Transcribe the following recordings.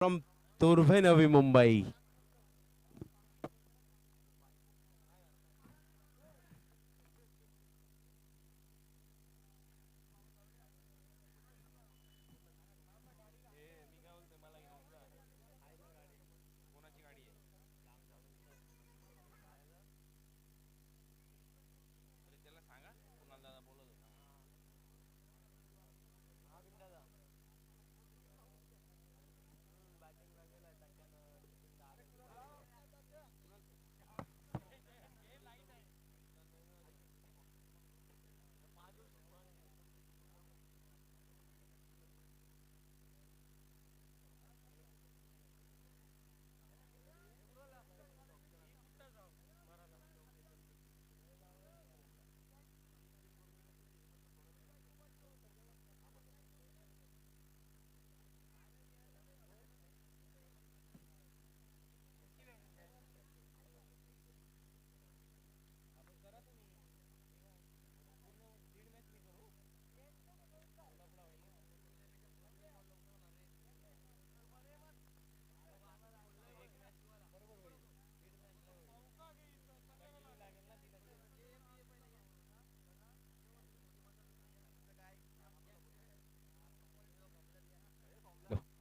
from Turbhe Navi Mumbai.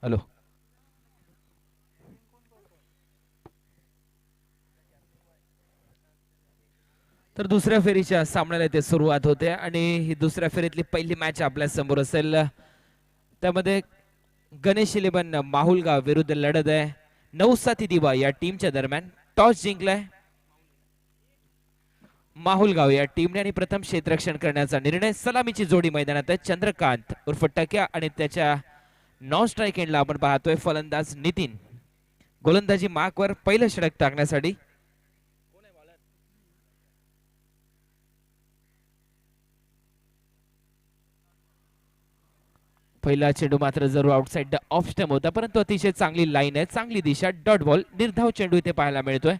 Hello. तर दुसऱ्या फेरीच्या सामन्याला इथे सुरुवात होते आणि ही दुसऱ्या फेरीतली पहिली मॅच आपल्या समोर असेल. त्यामध्ये गणेश इलेव्हन माहुलगाव विरुद्ध लढत आहे नवसाथी दिवा या टीमच्या दरम्यान. टॉस जिंकलाय माहुलगाव या टीमने आणि प्रथम क्षेत्ररक्षण करण्याचा निर्णय. सलामीची जोडी मैदानात आहे. चंद्रकांत उर्फ टक्या आणि त्याच्या नॉन स्ट्राईक एंडला आपण पाहतोय फलंदाज नितीन. गोलंदाजी मार्कवर पहिलं षटक टाकण्यासाठी पहिला चेंडू मात्र जरूर आउटसाइड ऑफ स्टंप होता, परंतु अतिशय चांगली लाईन आहे, चांगली दिशा. डॉट बॉल निर्धाव चेंडू इथे पाहायला मिळतोय.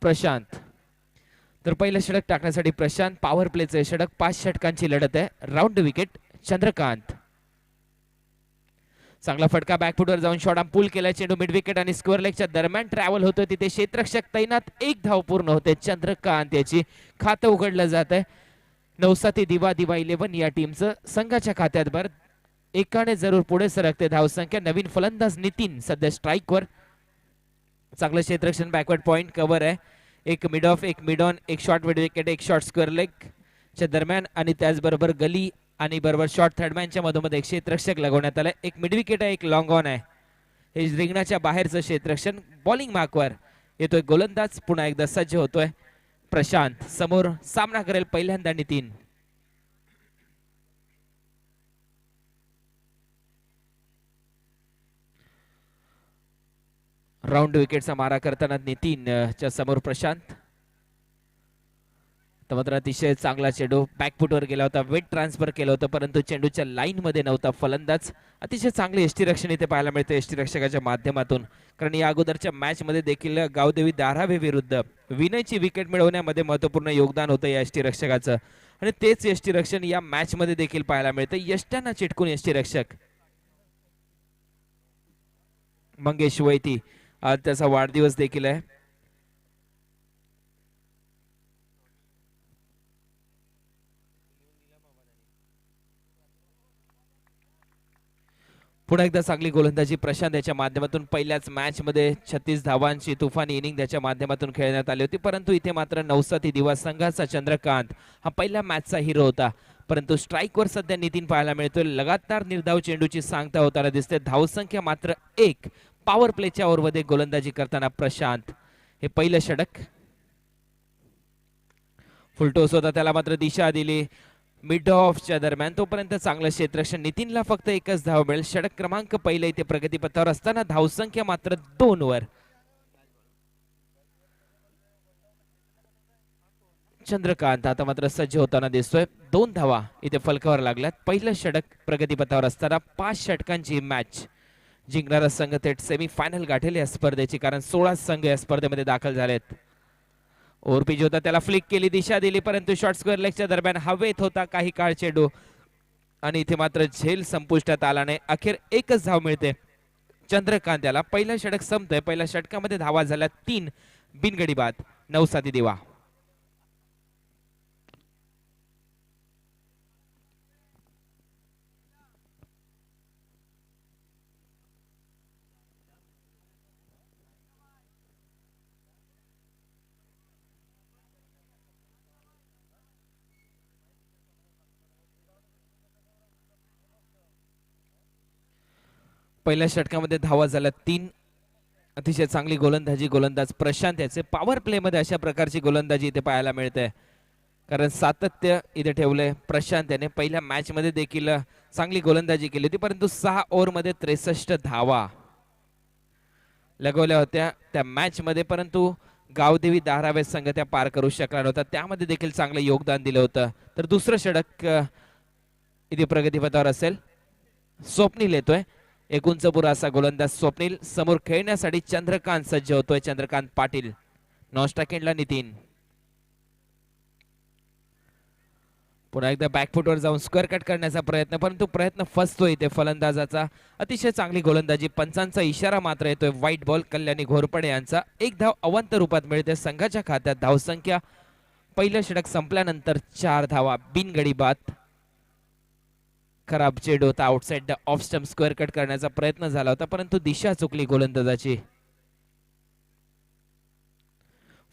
प्रशांत. तर पहिलं षटक टाकण्यासाठी प्रशांत. पॉवर प्लेचे षटक. 5 षटकांची लढत आहे. Round wicket Chandrakant. चांगला फटका बॅकफुटवर जाऊन शॉट पूल केलाय. चेंडू मिड विकेट आणि स्क्वेअर लेगच्या दरम्यान ट्रॅव्हल होतो. तिथे क्षेत्ररक्षक तैनात. 1 धाव पूर्ण होते. चंद्रकांत याची खातं उघडलं जात आहे. नवसाथी दिवा 11 या टीमचं संघाच्या खात्यात भर एकाने जरूर पुढे सरकते धावसंख्या. नवीन फलंदाज नितीन सध्या स्ट्राईकवर. चांगलं क्षेत्ररक्षण. बॅकवर्ड पॉइंट कव्हर आहे. एक मिड ऑफ, एक मिड ऑन, एक शॉर्ट मिड विकेट, एक शॉर्ट स्क्वेअर लेग च्या दरम्यान आणि त्याचबरोबर गली आणि बरोबर शॉर्ट थर्डमॅनच्या मधोमध एक क्षेत्ररक्षक लगवण्यात आलाय. एक मिड विकेट आहे, एक लॉंग ऑन आहे. हे रिंगणाच्या बाहेरचं क्षेत्ररक्षण. बॉलिंग मार्कवर येतोय गोलंदाज. पुन्हा एकदा सज्ज होतोय प्रशांत. समोर सामना करेल पहिल्यांदा नितीन. राऊंड विकेटचा मारा करताना नितीन च्या समोर प्रशांत. तर मात्र अतिशय चांगला चेंडू बॅकफुटवर गेला होता. वेट ट्रान्सफर केलं होतं, परंतु चेंडूच्या लाईन मध्ये नव्हता फलंदाज. अतिशय चांगले यष्टीरक्षण इथे पाहायला मिळते यष्टीरक्षकाच्या माध्यमातून. कारण या अगोदरच्या मॅच मध्ये देखील गावदेवी धारावे विरुद्ध विनयची विकेट मिळवण्यामध्ये महत्वपूर्ण योगदान होतं या यष्टीरक्षकाचं. आणि तेच यष्टीरक्षण या मॅच मध्ये देखील पाहायला मिळतं. यष्ट्यांना चिटकून यष्टीरक्षक मंगेश वैती. आज त्याचा वाढदिवस देखील आहे. पुन्हा एकदा चांगली गोलंदाजी प्रशांत याच्या माध्यमातून. पहिल्याच मॅच मध्ये 36 धावांची तुफानी इनिंग त्याच्या माध्यमातून खेळण्यात आली होती, परंतु इथे मात्र नवसाथी दिवा संघाचा चंद्रकांत हा पहिल्या मॅचचा हिरो होता. परंतु स्ट्राईकवर सध्या नितीन पाहायला मिळतोय. लगातार निर्धाव चेंडूची सांगता होताना दिसते. धावसंख्या मात्र 1. पॉवर प्लेच्या ओव्हरमध्ये गोलंदाजी करताना प्रशांत. हे पहिलं षटक. फुलटोस होता, त्याला मात्र दिशा दिली मिड ऑफच्या दरम्यान. तोपर्यंत चांगलं क्षेत्ररक्षण. नितीनला फक्त 1च धाव मिळेल. षटक क्रमांक पहिलं इथे प्रगतीपथावर असताना धावसंख्या मात्र 2 वर. चंद्रकांत आता मात्र सज्ज होताना दिसतोय. 2 धावा इथे फलकावर लागल्यात. पहिलं षटक प्रगतीपथावर असताना 5 षटकांची मॅच जिंकणारा संघ थेट सेमी फायनल गाठेल या स्पर्धेची, कारण 16 संघ या स्पर्धेमध्ये दाखल झालेत. ओरपीज होता, त्याला फ्लिक केली, दिशा दिली, परंतु शॉर्ट स्क्वेअर लेगच्या दरम्यान हवेत होता काही काळ चेंडू. आणि इथे मात्र झेल संपुष्टात आला नाही. अखेर एकच धाव मिळते चंद्रकांत याला. पहिलं षटक संपतंय. पहिल्या षटकामध्ये धावा झाल्या 3, बिनगडी बाद. 9 दिवा. पहिल्या षटकामध्ये धावा झाल्या 3. अतिशय चांगली गोलंदाजी गोलंदाज प्रशांत याचे. पॉवर प्ले मध्ये अशा प्रकारची गोलंदाजी इथे पाहायला मिळते, कारण सातत्य इथे ठेवलंय प्रशांत याने. पहिल्या मॅच मध्ये देखील चांगली गोलंदाजी केली होती, परंतु 6 ओव्हरमध्ये 63 धावा लगवल्या होत्या त्या मॅच मध्ये, परंतु गावदेवी धारावे संघ त्या पार करू शकला नव्हता. त्यामध्ये देखील चांगलं योगदान दिलं होतं. तर दुसरं षटक इथे प्रगतीपथावर असेल. स्वप्नील येतोय. एक उंचपुरा असा गोलंदाज स्वप्नील. समोर खेळण्यासाठी चंद्रकांत सज्ज होतोय. चंद्रकांत पाटील. नॉस्टाकेंडला नितीन. पुन्हा एकदा बॅकफुटवर जाऊन स्क्वेअर कट करण्याचा प्रयत्न, परंतु प्रयत्न फसतोय इथे फलंदाजाचा. अतिशय चांगली गोलंदाजी. पंचांचा इशारा मात्र येतोय. व्हाईट बॉल कल्याणी घोरपडे यांचा. एक धाव अवंत रूपात मिळते संघाच्या खात्यात. धावसंख्या पहिलं षटक संपल्यानंतर 4 धावा, बिनगडी बाद. खराब चेंडू होता. Outside the off stump. Square cut करण्याचा प्रयत्न झाला होता, परंतु दिशा चुकली गोलंदाजाची.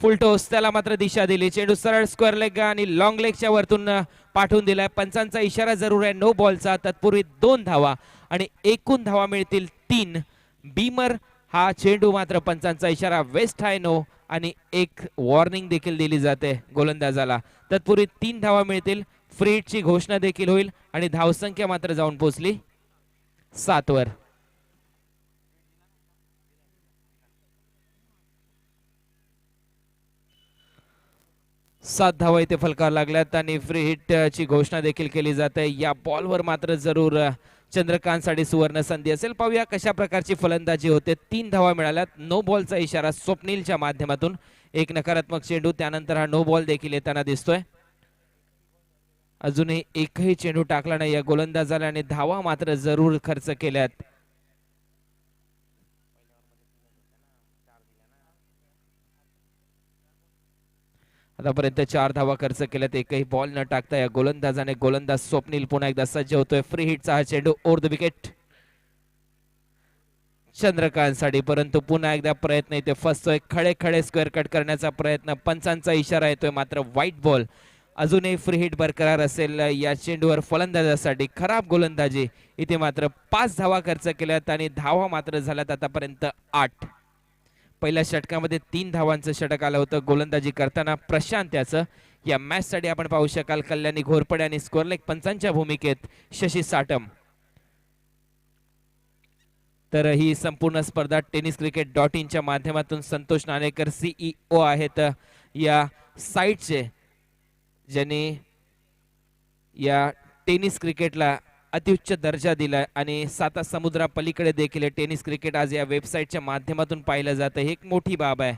फुल टॉस, त्याला मात्र दिशा दिली. चेंडू सरळ स्क्वेअर लेग आणि लॉंग लेगच्या वरतून पाठवून दिलाय. पंचांचा इशारा जरूर आहे नो बॉलचा. तत्पूर्वी 2 धावा आणि एकूण धावा मिळतील 3. बीमर हा चेंडू मात्र पंचांचा इशारा वेस्ट आहे नो, आणि एक वॉर्निंग देखील दिली जाते गोलंदाजाला. तत्पूर्वी 3 धावा मिळतील. फ्री हिटची घोषणा देखील होईल आणि धावसंख्या मात्र जाऊन पोहोचली 7 वर. सात धावा इथे फलकावर लागल्यात आणि फ्री हिट ची घोषणा देखील केली जाते. या बॉलवर मात्र जरूर चंद्रकांत साठी सुवर्ण संधी असेल. पाहूया कशा प्रकारची फलंदाजी होते. 3 धावा मिळाल्यात. नो बॉलचा इशारा स्वप्नीलच्या माध्यमातून. एक नकारात्मक चेंडू, त्यानंतर हा नो बॉल देखील येताना दिसतोय. अजूनही एकही चेंडू टाकला नाही या गोलंदाजाला आणि धावा मात्र जरूर खर्च केल्यात. आतापर्यंत 4 धावा खर्च केल्यात. एकही बॉल न टाकता या गोलंदाजाने. गोलंदाज स्वप्नील पुन्हा एकदा सज्ज होतोय. फ्री हिटचा हा चेंडू ओव्हर द विकेट चंद्रकांत साठी, परंतु पुन्हा एकदा प्रयत्न इथे फसतोय. खडे खडे स्क्वेअर कट करण्याचा प्रयत्न. पंचांचा इशारा येतोय मात्र व्हाईट बॉल. अजूनही फ्री हिट बरकरार असेल या चेंडूवर फलंदाजासाठी. खराब गोलंदाजी. इथे मात्र 5 धावा खर्च केल्यात आणि धावा मात्र झाल्यात आतापर्यंत 8. पहिल्या षटकामध्ये 3 धावांचं षटक आलं होतं गोलंदाजी करताना प्रशांत याचं. या मॅच साठी आपण पाहू शकाल कल्याणी घोरपडे आणि स्कोअर लेग पंचांच्या भूमिकेत शशी साटम. तर ही संपूर्ण स्पर्धा tenniscricket.in च्या माध्यमातून संतोष नाणेकर CEO आहेत या साइटचे, ज्यांनी या टेनिस क्रिकेटला अत्युच्च दर्जा दिलाय आणि 7 समुद्रा पलीकडे देखील टेनिस क्रिकेट आज या वेबसाईटच्या माध्यमातून पाहिलं जातं. ही एक मोठी बाब आहे.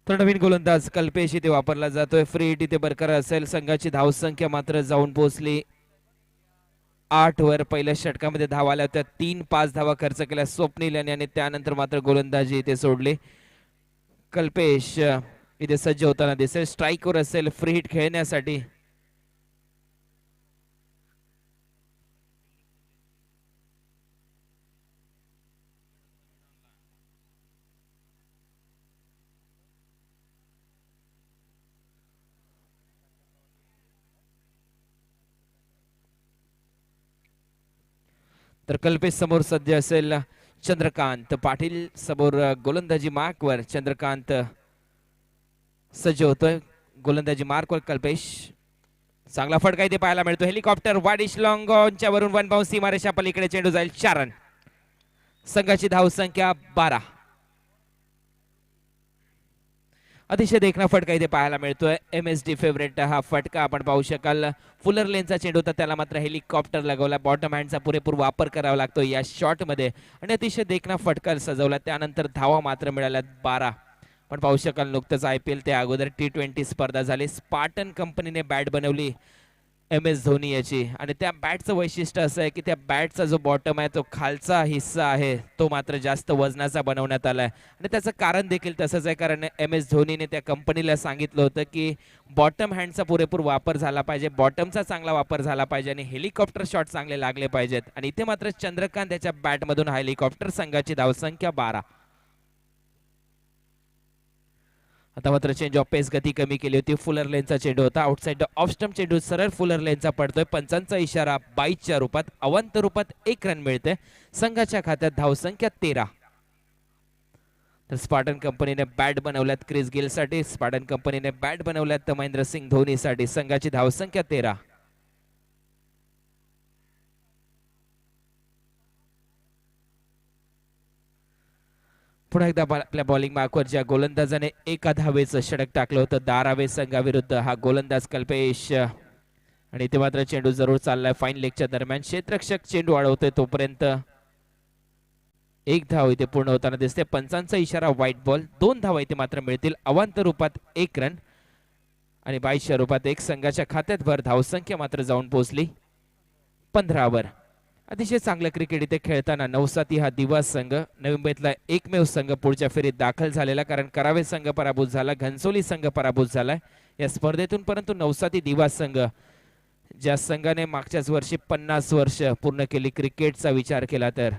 तर नवीन गोलंदाज कल्पेश इथे वापरला जातोय. फ्री हिट इथे बरकरार असेल. संघाची धावसंख्या मात्र जाऊन पोहोचली 8 वर. पहिल्या षटकामध्ये धावा आल्या होत्या. 3-5 धावा खर्च केल्या स्वप्नील आणि त्यानंतर मात्र गोलंदाजी इथे सोडली. कल्पेश इथे सज्ज होताना दिसेल. स्ट्राईकवर असेल फ्री हिट खेळण्यासाठी. तर कल्पेश समोर सध्या असेल चंद्रकांत पाटील. समोर गोलंदाजी मार्कवर चंद्रकांत सज्ज होतोय. गोलंदाजी मार्कवर कल्पेश. चांगला फटका इथे पाहायला मिळतो. हेलिकॉप्टर वाडिश लॉंग ऑनच्या वरून वन बाउंस सीमारेषा पलीकडे चेंडू जाईल. 4 रन. संघाची धावसंख्या 12. अतिशय देखणा फटका इथे पाहायला मिळतोय. MSD फेवरेट हा फटका आपण पाहू शकाल. फुलर लेनचा चेंडू होता त्याला मात्र हेलिकॉप्टर लगवला. बॉटम हँडचा पुरेपूर वापर करावा लागतो या शॉट मध्ये आणि अतिशय देखणा फटका सजवला. त्यानंतर धावा मात्र मिळाल्या 12. पण पाहू शकाल नुकतंच IPL त्या अगोदर T20 स्पर्धा झाली. स्पार्टन कंपनीने बॅट बनवली MS धोनी याची आणि त्या बॅटचं वैशिष्ट्य असं आहे की त्या बॅटचा जो बॉटम आहे तो खालचा हिस्सा आहे तो मात्र जास्त वजनाचा बनवण्यात आलाय आणि त्याचं कारण देखील तसंच आहे. कारण MS धोनीने त्या कंपनीला सांगितलं होतं की बॉटम हँडचा पुरेपूर वापर झाला पाहिजे, बॉटमचा चांगला वापर झाला पाहिजे आणि हेलिकॉप्टर शॉट चांगले लागले पाहिजेत आणि इथे मात्र चंद्रकांत याच्या बॅटमधून हेलिकॉप्टर. संघाची धावसंख्या 12. आता मात्र चेंज ऑफ पेस गती कमी केली होती. फुलर लेनचा चेंडू होता. आउटसाइड ऑफ स्टंप चेंडू सरळ फुलर लेनचा पडतोय. पंचांचा इशारा 22च्या रूपात. अवांतर रूपात 1 रन मिळते. संघाच्या खात्यात धावसंख्या 13. तर स्पार्टन कंपनीने बॅट बनवल्यात क्रिस गिल साठी. स्पार्टन कंपनीने बॅट बनवल्यात महेंद्रसिंग धोनी साठी. संघाची धावसंख्या 13. पुन्हा एकदा आपल्या बॉलिंग मार्कवर ज्या गोलंदाजाने एका धावेचं षटक टाकलं होतं धारावे संघाविरुद्ध हा गोलंदाज कल्पेश आणि इथे मात्र चेंडू जरूर चाललाय फाईन लेगच्या दरम्यान. क्षेत्ररक्षक चेंडू अडवतोय तोपर्यंत 1 धाव इथे पूर्ण होताना दिसते. पंचांचा इशारा व्हाईट बॉल. 2 धावा इथे मात्र मिळतील. अवांतर रूपात 1 रन आणि 22च्या रूपात 1. संघाच्या खात्यात भर. धावसंख्या मात्र जाऊन पोहोचली 15 वर. अतिशय चांगलं क्रिकेट इथे खेळताना नवसाती हा दिवा संघ नवी मुंबईतला एकमेव संघ पुढच्या फेरीत दाखल झालेला. कारण करावे संघ पराभूत झाला, घनसोली संघ पराभूत झालाय या स्पर्धेतून. परंतु नवसाती दिवा संघ ज्या संघाने मागच्याच वर्षी 50 वर्ष पूर्ण केली क्रिकेटचा विचार केला तर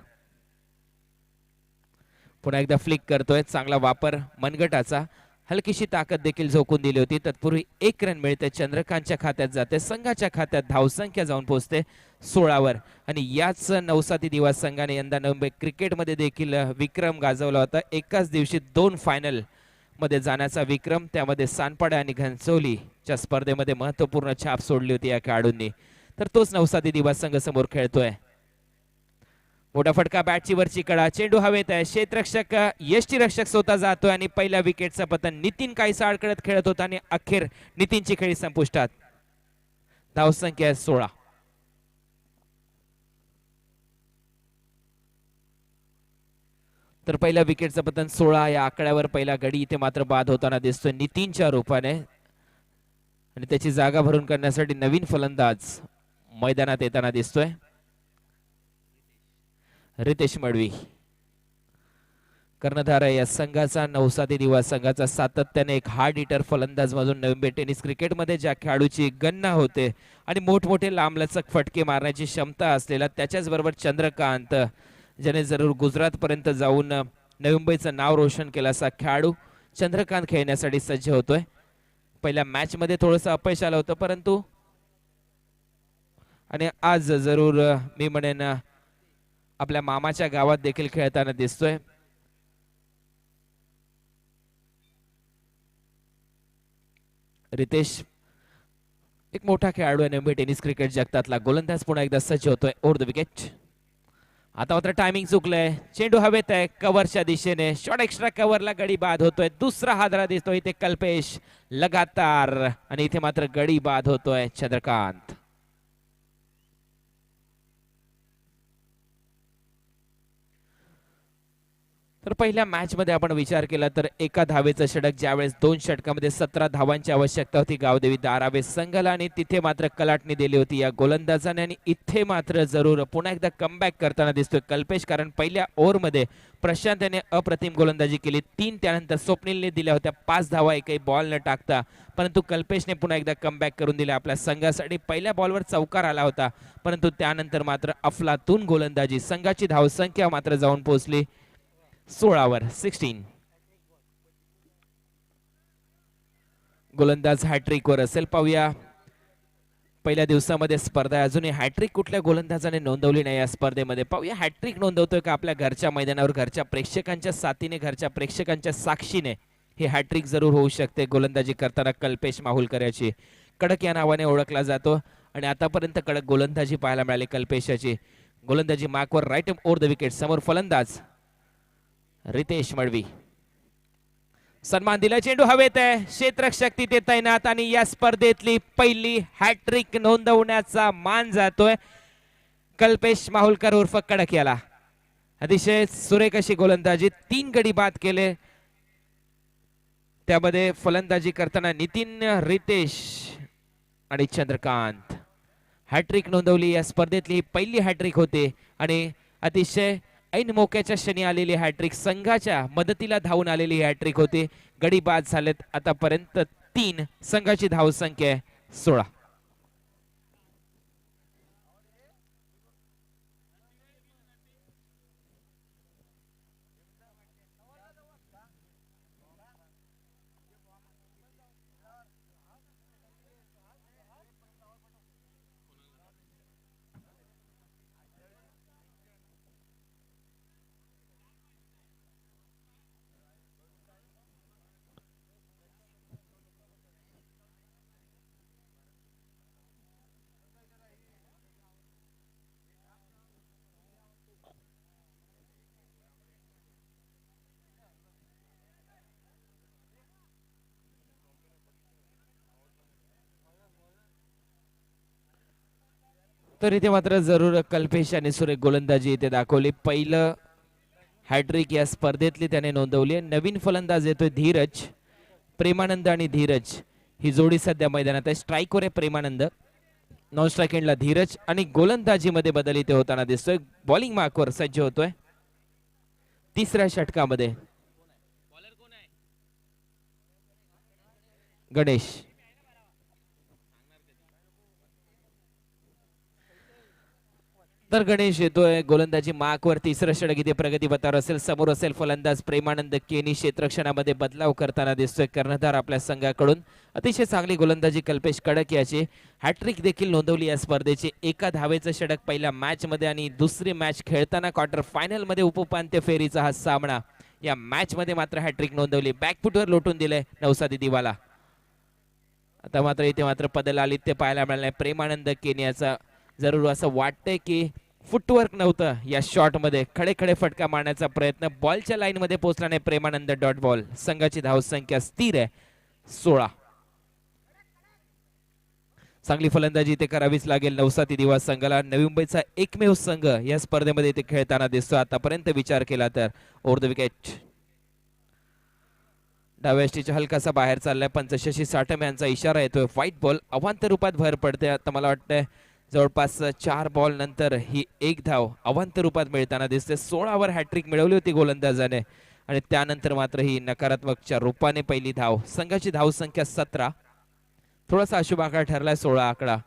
पुन्हा एकदा फ्लिक करतोय. चांगला वापर मनगटाचा. हलकीशी ताकद देखील झोकून दिली होती. तत्पूर्वी 1 रन मिळते. चंद्रकांतच्या खात्यात जाते. संघाच्या खात्यात धावसंख्या जाऊन पोहोचते 16 वर आणि याच नवसाती दिवा संघाने यंदा नवी क्रिकेटमध्ये देखील विक्रम गाजवला होता. एकाच दिवशी 2 फायनल मध्ये जाण्याचा विक्रम. त्यामध्ये सानपाडा आणि घनसोलीच्या स्पर्धेमध्ये महत्वपूर्ण छाप सोडली होती या खेळाडूंनी. तर तोच नवसाती दिवा संघ समोर खेळतोय. मोठा फटका बॅटची वरची कडा. चेंडू हवेत आहे. क्षेत्ररक्षक यष्टीरक्षक स्वतः जातोय आणि पहिल्या विकेटचं पतन. नितीन काहीसा अडकळत खेळत होता आणि अखेर नितीनची खेळी संपुष्टात. धावसंख्या 16. तर पहिल्या विकेटचं पतन 16 या आकड्यावर पहिला गडी इथे मात्र बाद होताना दिसतोय नितीनच्या रूपाने आणि त्याची जागा भरून करण्यासाठी नवीन फलंदाज मैदानात येताना दिसतोय रितेश मडवी. कर्णधार या संघाचा नवसाती दिवा संघाचा सातत्याने एक हार्ड हिटर फलंदाज म्हणून नवी मुंबई टेनिस क्रिकेटमध्ये ज्या खेळाडूची गणना होते आणि मोठमोठे लांबलचक फटके मारण्याची क्षमता असलेला त्याच्याच बरोबर चंद्रकांत ज्याने जरूर गुजरात पर्यंत जाऊन नवी मुंबईचं नाव रोशन केलं असा खेळाडू चंद्रकांत खेळण्यासाठी सज्ज होतोय. पहिल्या मॅच मध्ये थोडंसं अपयश आलं होतं परंतु आणि आज जरूर मी म्हणेन आपल्या मामाच्या गावात देखील खेळताना दिसतोय. रितेश एक मोठा खेळाडू आहे नवी टेनिस क्रिकेट जगतातला. गोलंदाज पुन्हा एकदा सज्ज होतोय ओव्हर द विकेट. आता मात्र टायमिंग चुकलंय. चेंडू हवेत आहे कव्हरच्या दिशेने. शॉर्ट एक्स्ट्रा कव्हरला गडी बाद होतोय. दुसरा हादरा दिसतोय इथे कल्पेश लगातार आणि इथे मात्र गडी बाद होतोय चंद्रकांत. तर पहिल्या मॅच मध्ये आपण विचार केला तर एका धावेचं षटक, ज्यावेळेस 2 षटकामध्ये 17 धावांची आवश्यकता होती गावदेवी धारावे संघाला, आणि तिथे मात्र कलाटणी दिली होती या गोलंदाजाने. आणि इथे मात्र जरूर पुन्हा एकदा कमबॅक करताना दिसतोय कल्पेश, कारण पहिल्या ओव्हरमध्ये प्रशांत याने अप्रतिम गोलंदाजी केली 3, त्यानंतर स्वप्नीलने दिल्या होत्या 5 धावा एकही बॉल न टाकता, परंतु कल्पेशने पुन्हा एकदा कमबॅक करून दिले आपल्या संघासाठी. पहिल्या बॉलवर चौकार आला होता, परंतु त्यानंतर मात्र अफलातून गोलंदाजी, संघाची धावसंख्या मात्र जाऊन पोहोचली 16 16. गोलंदाज हॅट्रिक वर असेल, पाहूया पहिल्या दिवसामध्ये स्पर्धा अजूनही हॅट्रिक कुठल्या गोलंदाजाने नोंदवली नाही या स्पर्धेमध्ये. पाहूया हॅट्रिक नोंदवतोय का आपल्या घरच्या मैदानावर, घरच्या प्रेक्षकांच्या साथीने, घरच्या प्रेक्षकांच्या साक्षीने हे हॅट्रिक जरूर होऊ शकते गोलंदाजी करताना कल्पेश माहुलकर याची. कडक या नावाने ओळखला जातो आणि आतापर्यंत कडक गोलंदाजी पाहायला मिळाली कल्पेशाची. गोलंदाजी मार्कवर राईट ओव्हर द विकेट, समोर फलंदाज रितेश मळवी. सन्मान दिला, चेंडू हवेत आहे, क्षेत्ररक्षक तिथे तैनात आणि या स्पर्धेतली पहिली हॅट्रिक नोंदवण्याचा मान जातोय कल्पेश माहुलकर उर्फ कडक याला. अतिशय सुरेख अशी गोलंदाजी, 3 गडी बाद केले, त्यामध्ये फलंदाजी करताना नितीन, रितेश आणि चंद्रकांत. हॅट्रिक नोंदवली, या स्पर्धेतली पहिली हॅट्रिक होते आणि अतिशय ऐन मोक्याच्या क्षणी आलेली हॅट्रिक, संघाच्या मदतीला धावून आलेली हॅट्रिक होती. गडी बाद झालेत आतापर्यंत 3, संघाची धावसंख्या आहे 16. तर इथे मात्र जरूर कल्पेश आणि सुरेख गोलंदाजी इथे दाखवली. पहिलं हॅट्रिक या स्पर्धेतली त्याने नोंदवली. नवीन फलंदाज येतोय धीरज, प्रेमानंद आणि धीरज ही जोडी सध्या मैदानात आहे. स्ट्राईकवर आहे प्रेमानंद, नॉन स्ट्राईक एंडला धीरज, आणि गोलंदाजीमध्ये बदल इथे होताना दिसतोय. बॉलिंग मार्कवर सज्ज होतोय तिसऱ्या षटकामध्ये गणेश. तर गणेश येतोय गोलंदाजी मार्कवर, तिसरं षटक इथे प्रगती पथावर असेल. समोर असेल फलंदाज प्रेमानंद केनी, क्षेत्ररक्षणामध्ये बदलाव करताना दिसतोय कर्णधार आपल्या संघाकडून. अतिशय चांगली गोलंदाजी कल्पेश कडक याची. हॅट्रिक देखील नोंदवली या स्पर्धेची. एका धावेचं षटक पहिल्या मॅच मध्ये आणि दुसरी मॅच खेळताना क्वार्टर फायनल मध्ये उपांत्य फेरीचा हा सामना. या मॅच मध्ये मात्र हॅट्रिक नोंदवली. बॅकफुटवर लोटून दिले नवसादी दिवाला. आता मात्र इथे मात्र पदलालित्य पाहायला मिळालंय प्रेमानंद केनियाचा. जरूर असं वाटतंय की फुटवर्क नव्हतं या शॉट मध्ये, खडे खडे फटका मारण्याचा प्रयत्न, बॉलच्या लाईन मध्ये पोहोचला नाही प्रेमानंद. Dot ball. संघाची धावसंख्या स्थिर आहे 16. चांगली फलंदाजी इथे करावीच लागेल नवसाती दिवा संघाला. नवी मुंबईचा एकमेव संघ या स्पर्धेमध्ये इथे खेळताना दिसतो आतापर्यंत विचार केला तर. ओव्हर द विकेट, डाव्या यष्टीच्या हलकासा बाहेर चाललाय. पंच शशी साठम यांचा इशारा येतोय. व्हाईट बॉल अवांतर रूपात भर पडते. आता मला वाटतंय जवळपास 4 बॉल नंतर ही एक धाव अवांतर रूपात मिळताना दिसते. 16 हॅट्रिक मिळवली होती गोलंदाजाने आणि त्यानंतर मात्र ही नकारात्मकच्या रूपाने पहिली धाव. संघाची धावसंख्या 17. थोडासा अशुभ आकडा ठरलाय 16 आकडा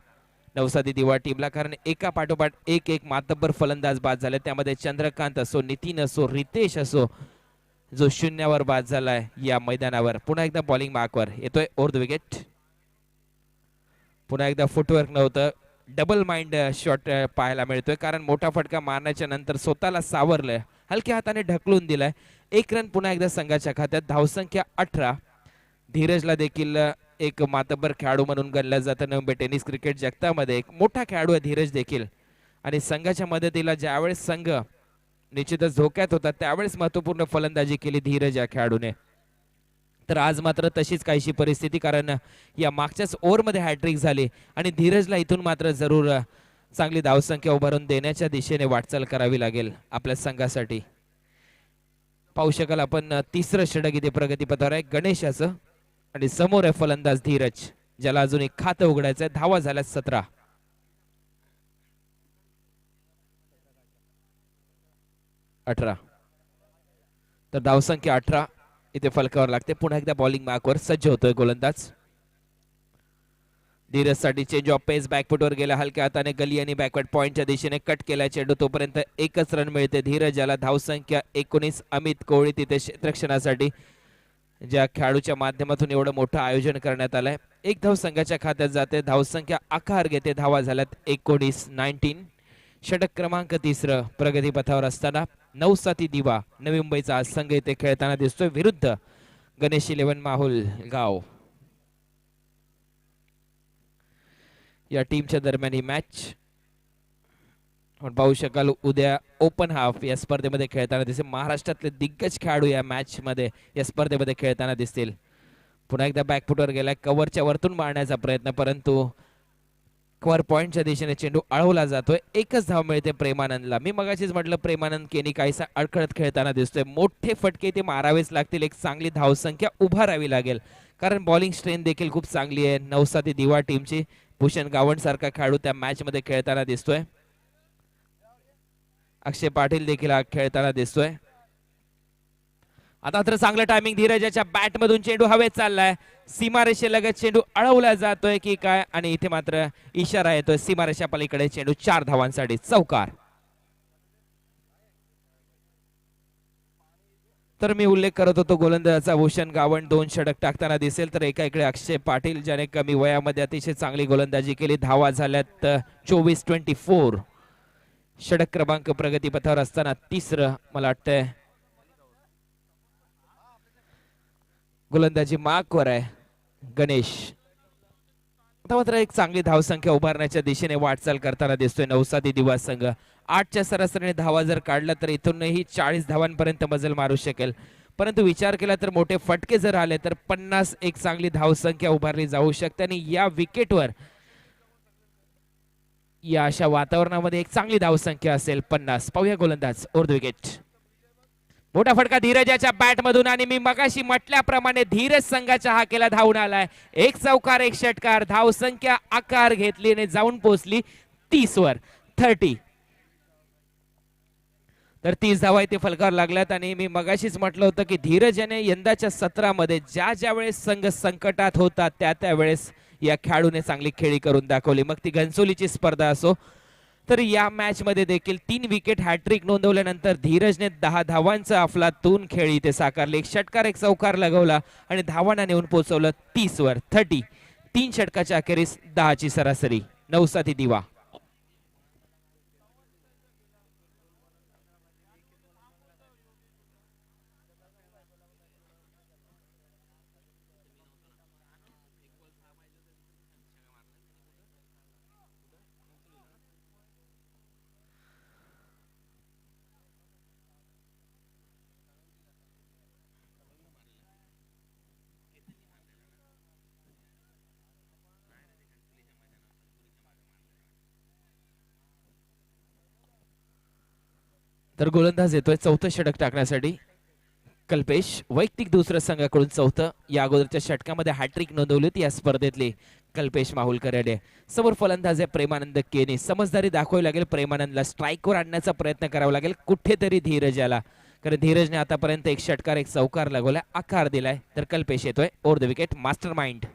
नवसादी दिवा टीमला, कारण एका पाठोपाठ एक मातब्बर फलंदाज बाद झाले. त्यामध्ये चंद्रकांत असो, नितीन असो, रितेश असो, जो शून्यावर बाद झालाय या मैदानावर. पुन्हा एकदा बॉलिंग मार्कवर येतोय ओव्हर द विकेट. पुन्हा एकदा फुटवर्क नव्हतं, डबल माइंड शॉट पाहायला मिळतोय, कारण मोठा फटका मारण्याच्या नंतर स्वतःला सावरलंय, हलक्या हाताने ढकलून दिलाय. 1 रन पुन्हा एकदा संघाच्या खात्यात. धावसंख्या 18. धीरजला देखील एक मातब्बर खेळाडू म्हणून गणलं जातं मुंबई टेनिस क्रिकेट जगतामध्ये. एक मोठा खेळाडू आहे धीरज देखील, आणि संघाच्या मदतीला ज्यावेळेस संघ निश्चितच धोक्यात होता त्यावेळेस महत्वपूर्ण फलंदाजी केली धीरज या खेळाडूने. तर आज मात्र तशीच काहीशी परिस्थिती, कारण या मागच्याच ओव्हरमध्ये हॅट्रिक झाली आणि धीरजला इथून मात्र जरूर चांगली धावसंख्या उभारून देण्याच्या दिशेने वाटचाल करावी लागेल आपल्या संघासाठी. पाहू शकाल आपण तिसरं षटक इथे प्रगतीपथावर आहे गणेशाचं आणि समोर आहे फलंदाज धीरज ज्याला अजून एक खातं उघडायचं आहे. धावा झाल्या 17. 18 तर धावसंख्या 18 इथे फलकावर लागते. पुन्हा एकदा बॉलिंग मार्कवर सज्ज होतोय गोलंदाज. धीरज साठी चेंज ऑफ पेस बॅकफुटवर गेला हलक्या हाताने गली आणि बॅकवर्ड पॉइंटच्या दिशेने कट केला चेंडू. तोपर्यंत एकच रन मिळते धीरजाला. धावसंख्या 19. अमित कोहळी तिथे क्षेत्ररक्षणासाठी ज्या खेळाडूच्या माध्यमातून एवढं मोठं आयोजन करण्यात आलंय. एक धाव संघाच्या खात्यात जाते. धावसंख्या आकार घेते. धावा झाल्यात 19. षटक क्रमांक 3 प्रगतीपथावर असताना नवसाती दिवा नवी मुंबईचा आज संघ इथे खेळताना दिसतोय विरुद्ध गणेश 11 माहुल गाव. या टीमच्या दरम्यान ही मॅच आपण पाहू शकाल. उद्या ओपन हाफ या स्पर्धेमध्ये खेळताना दिसेल. महाराष्ट्रातले दिग्गज खेळाडू या मॅच मध्ये या स्पर्धेमध्ये खेळताना दिसतील. पुन्हा एकदा बॅकफुटवर गेलाय. कव्हरच्या वरतून मारण्याचा प्रयत्न परंतु कव्हर पॉइंटच्या दिशेने चेंडू अडवला जातोय. एकच धाव मिळते प्रेमानंदला. मी मगाशीच म्हटलं प्रेमानंद केनी काहीसा अडखळत खेळताना दिसतोय. मोठे फटके ते मारावेच लागतील. एक चांगली धावसंख्या उभारावी लागेल कारण बॉलिंग स्ट्रेंथ देखील खूप चांगली आहे नवसाती दिवा टीमची. भूषण गावंड सारखा खेळाडू त्या मॅच मध्ये खेळताना दिसतोय. अक्षय पाटील देखील खेळताना दिसतोय. आता तर चांगलं टायमिंग धीरजाच्या बॅट मधून चेंडू हवेत चाललाय. सीमारेषेलगत चेंडू अडवला जातोय की काय आणि इथे मात्र इशारा येतोय सीमारेषा पलीकडे चेंडू 4 धावांसाठी चौकार. तर मी उल्लेख करत होतो गोलंदाजाचा भूषण गावंड 2 षटक टाकताना दिसेल तर एका इकडे अक्षय पाटील ज्याने कमी वयामध्ये अतिशय चांगली गोलंदाजी केली. धावा झाल्यात 24. षटक क्रमांक प्रगतीपथावर असताना 3 मला वाटतंय गोलंदाजी मार्कवर आहे गणेश. आता मात्र एक चांगली धावसंख्या उभारण्याच्या दिशेने वाटचाल करताना दिसतोय नवसाती दिवा संघ. 8च्या सरासरीने धावा जर काढला तर इथूनही 40 धावांपर्यंत मजल मारू शकेल. परंतु विचार केला तर मोठे फटके जर आले तर 50 एक चांगली धावसंख्या उभारली जाऊ शकते आणि या विकेटवर या अशा वातावरणामध्ये एक चांगली धावसंख्या असेल 50. पाहूया गोलंदाज ओव्हर द विकेट. मोठा फटका धीरजाच्या बॅट मधून आणि मी मगाशी म्हटल्याप्रमाणे धीरज संघाच्या हाकेला धावून आलाय. एक चौकार एक षटकार. धावसंख्या आकार घेतली आणि जाऊन पोहोचली 30 30. तर 30 धावा इथे फलकावर लागल्यात आणि मी मगाशीच म्हटलं होतं की धीरज याने यंदाच्या सत्रामध्ये ज्या वेळेस संघ संकटात होता त्या वेळेस या खेळाडूने चांगली खेळी करून दाखवली. मग ती घनसोलीची स्पर्धा असो तर या मॅच मध्ये देखील 3 विकेट हॅट्रिक नोंदवल्यानंतर धीरजने 10 धावांचा अफलातून खेळी इथे साकारली. एक षटकार एक चौकार लगवला आणि धावांना नेऊन पोहोचवलं 30 30. 3 षटकाच्या अखेरीस 10ची सरासरी. नवसाती दिवा. तर गोलंदाज येतोय 4थं षटक टाकण्यासाठी कल्पेश. वैयक्तिक दुसरं संघाकडून 4थं. या अगोदरच्या षटकामध्ये हॅट्रिक नोंदवली होती या स्पर्धेतली कल्पेश माहुलकर याने. समोर फलंदाज आहे प्रेमानंद केनी. समजदारी दाखवावी लागेल प्रेमानंदला. स्ट्राईकवर आणण्याचा प्रयत्न करावा लागेल कुठेतरी धीरजाला कारण धीरजने आतापर्यंत एक षटकार एक चौकार लगवलाय आकार दिलाय. तर कल्पेश येतोय over the wicket. Master mind.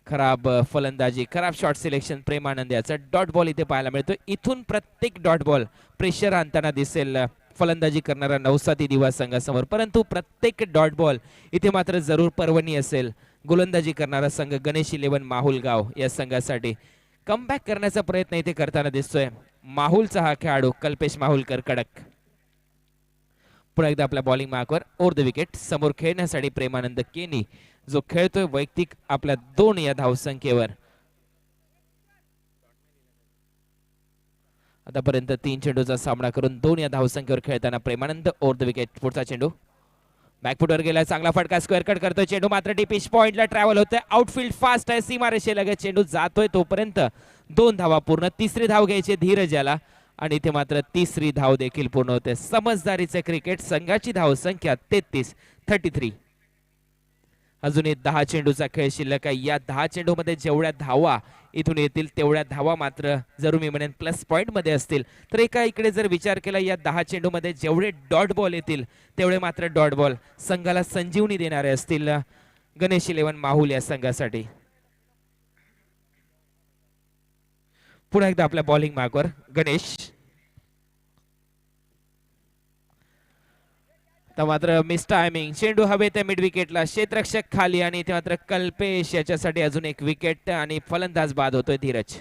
खराब फलंदाजी खराब शॉट सिलेक्शन प्रेमानंद याचा. डॉट बॉल इथे पाहायला मिळतो. इथून प्रत्येक डॉट बॉल प्रेशर आणताना दिसेल फलंदाजी करणारा नवसाती दिवा संघासमोर. परंतु प्रत्येक डॉट बॉल इथे मात्र जरूर पर्वणी असेल गोलंदाजी करणारा संघ गणेश 11 माहुल गाव या संघासाठी. कमबॅक करण्याचा प्रयत्न इथे करताना दिसतोय माहुलचा हा खेळाडू कल्पेश माहुलकर कडक. पुन्हा एकदा आपल्या बॉलिंग मार्कवर ओव्हर द विकेट. समोर खेळण्यासाठी प्रेमानंद केनी जो खेळतोय वैयक्तिक आपल्या 2 या धावसंख्येवर. आतापर्यंत 3 चेंडूचा सामना करून 2 या धावसंख्येवर खेळताना प्रेमानंद ओव्हर द विकेट. पुढचा चेंडू बॅकफुटवर गेला. चांगला फटका स्क्वेअर कट करतोय चेंडू मात्र डिपिश पॉइंटला ट्रॅव्हल होतोय. आउटफील्ड फास्ट आहे. सीमारेषेलगत चेंडू जातोय तोपर्यंत 2 धावा पूर्ण. 3री धाव घ्यायची धीरज याला आणि इथे मात्र तिसरी धाव देखील पूर्ण होते. समजदारीचे क्रिकेट. संघाची धाव संख्या 33. अजूनही 10 चेंडूचा खेळ शिल्लक आहे. या 10 चेंडूमध्ये जेवढ्या धावा इथून येतील तेवढ्या धावा मात्र जरूर मी म्हणेन प्लस पॉइंट मध्ये असतील. तर एका इकडे जर विचार केला या 10 चेंडूमध्ये जेवढे डॉट बॉल येतील तेवढे मात्र डॉट बॉल संघाला संजीवनी देणारे असतील गणेश 11 माहुल या संघासाठी. पुन्हा एकदा आपल्या बॉलिंग मार्कवर गणेश. तर मात्र मिस टायमिंग. चेंडू हवेत मिड विकेटला. क्षेत्ररक्षक खाली आणि इथे मात्र कल्पेश याच्यासाठी अजून एक विकेट आणि फलंदाज बाद होतोय धीरज.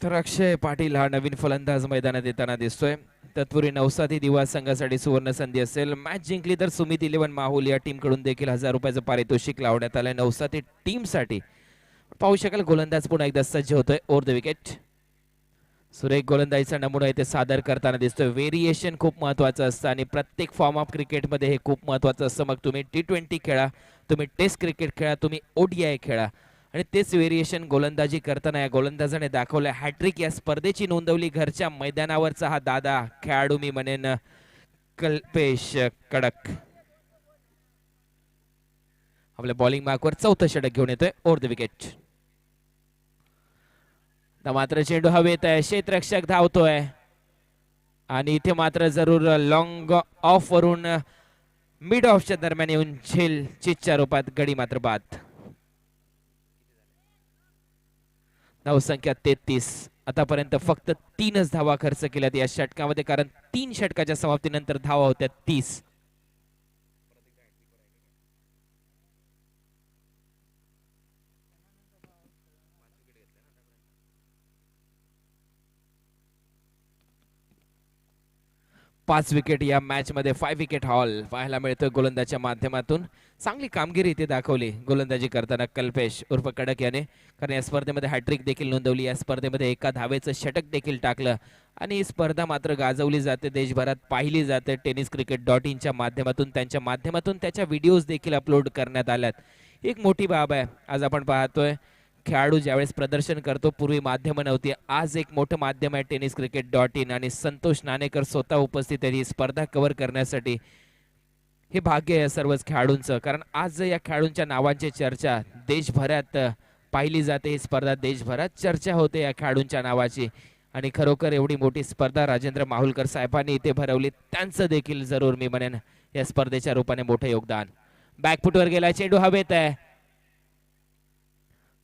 तर अक्षय पाटील हा नवीन फलंदाज मैदानात येताना दिसतोय. तत्पूर्वी नवसाथी दिवा संघासाठी सुवर्ण संधी असेल. मॅच जिंकली तर सुमित 11 माहुल या टीम कडून देखील 1000 रुपयाचं पारितोषिक लावण्यात आलंय नवसाथी टीम साठी. पाहू शकाल गोलंदाज पुन्हा एकदा सज्ज होतोय ओव्हर द विकेट. सुरेख गोलंदाजीचा नमुना इथे सादर करताना दिसतोय. व्हेरिएशन खूप महत्वाचं असतं आणि प्रत्येक फॉर्म ऑफ क्रिकेटमध्ये हे खूप महत्वाचं असतं. मग तुम्ही T20 खेळा, तुम्ही टेस्ट क्रिकेट खेळा, तुम्ही ODI खेळा आणि तेच व्हेरिएशन गोलंदाजी करताना या गोलंदाजाने दाखवलं. हॅट्रिक या स्पर्धेची नोंदवली. घरच्या मैदानावरचा हा दादा खेळाडू मी म्हणेन कल्पेश कडक आपल्या बॉलिंग मार्कवर 4थं षटक घेऊन येतोय ओव्हर द विकेट. मात्र चेंडू हवेत आहे. क्षेत्ररक्षक धावतोय आणि इथे मात्र जरूर लॉंग ऑफ वरून मिड ऑफच्या दरम्यान येऊन झेल चितच्या रूपात गडी मात्र बाद. धावसंख्या 33. आतापर्यंत फक्त 3च धावा खर्च केल्यात या षटकामध्ये, कारण 3 षटकाच्या समाप्तीनंतर धावा होत्या 30. पाच विकेट या मॅच मध्ये 5 विकेट हॉल पाहायला मिळतोय गोलंदाजच्या माध्यमातून. चांगली कामगिरी इथे दाखवली गोलंदाजी करताना कल्पेश उर्फ कडक याने, कारण या स्पर्धेमध्ये हॅट्रिक देखील नोंदवली. या स्पर्धेमध्ये एका धावेचं षटक देखील टाकलं आणि ही स्पर्धा मात्र गाजवली जाते, देशभरात पाहिली जाते. tenniscricket.in च्या माध्यमातून, त्यांच्या माध्यमातून त्याच्या व्हिडिओज देखील अपलोड करण्यात आल्यात. एक मोठी बाब आहे. आज आपण पाहतोय खेळाडू ज्यावेळेस प्रदर्शन करतो, पूर्वी माध्यम नव्हती, आज एक मोठं माध्यम आहे tenniscricket.in आणि संतोष नाणेकर स्वतः उपस्थित आहे ही स्पर्धा कव्हर करण्यासाठी. हे भाग्य आहे सर्वच खेळाडूंचं, कारण आज या खेळाडूंच्या नावांची चर्चा देशभरात पाहिली जाते. ही स्पर्धा देशभरात चर्चा होते या खेळाडूंच्या नावाची आणि खरोखर एवढी मोठी स्पर्धा राजेंद्र माहुलकर साहेबांनी इथे भरवली. त्यांचं देखील जरूर मी म्हणेन या स्पर्धेच्या रूपाने मोठं योगदान. बॅकफुटवर गेला, चेंडू हवेत आहे.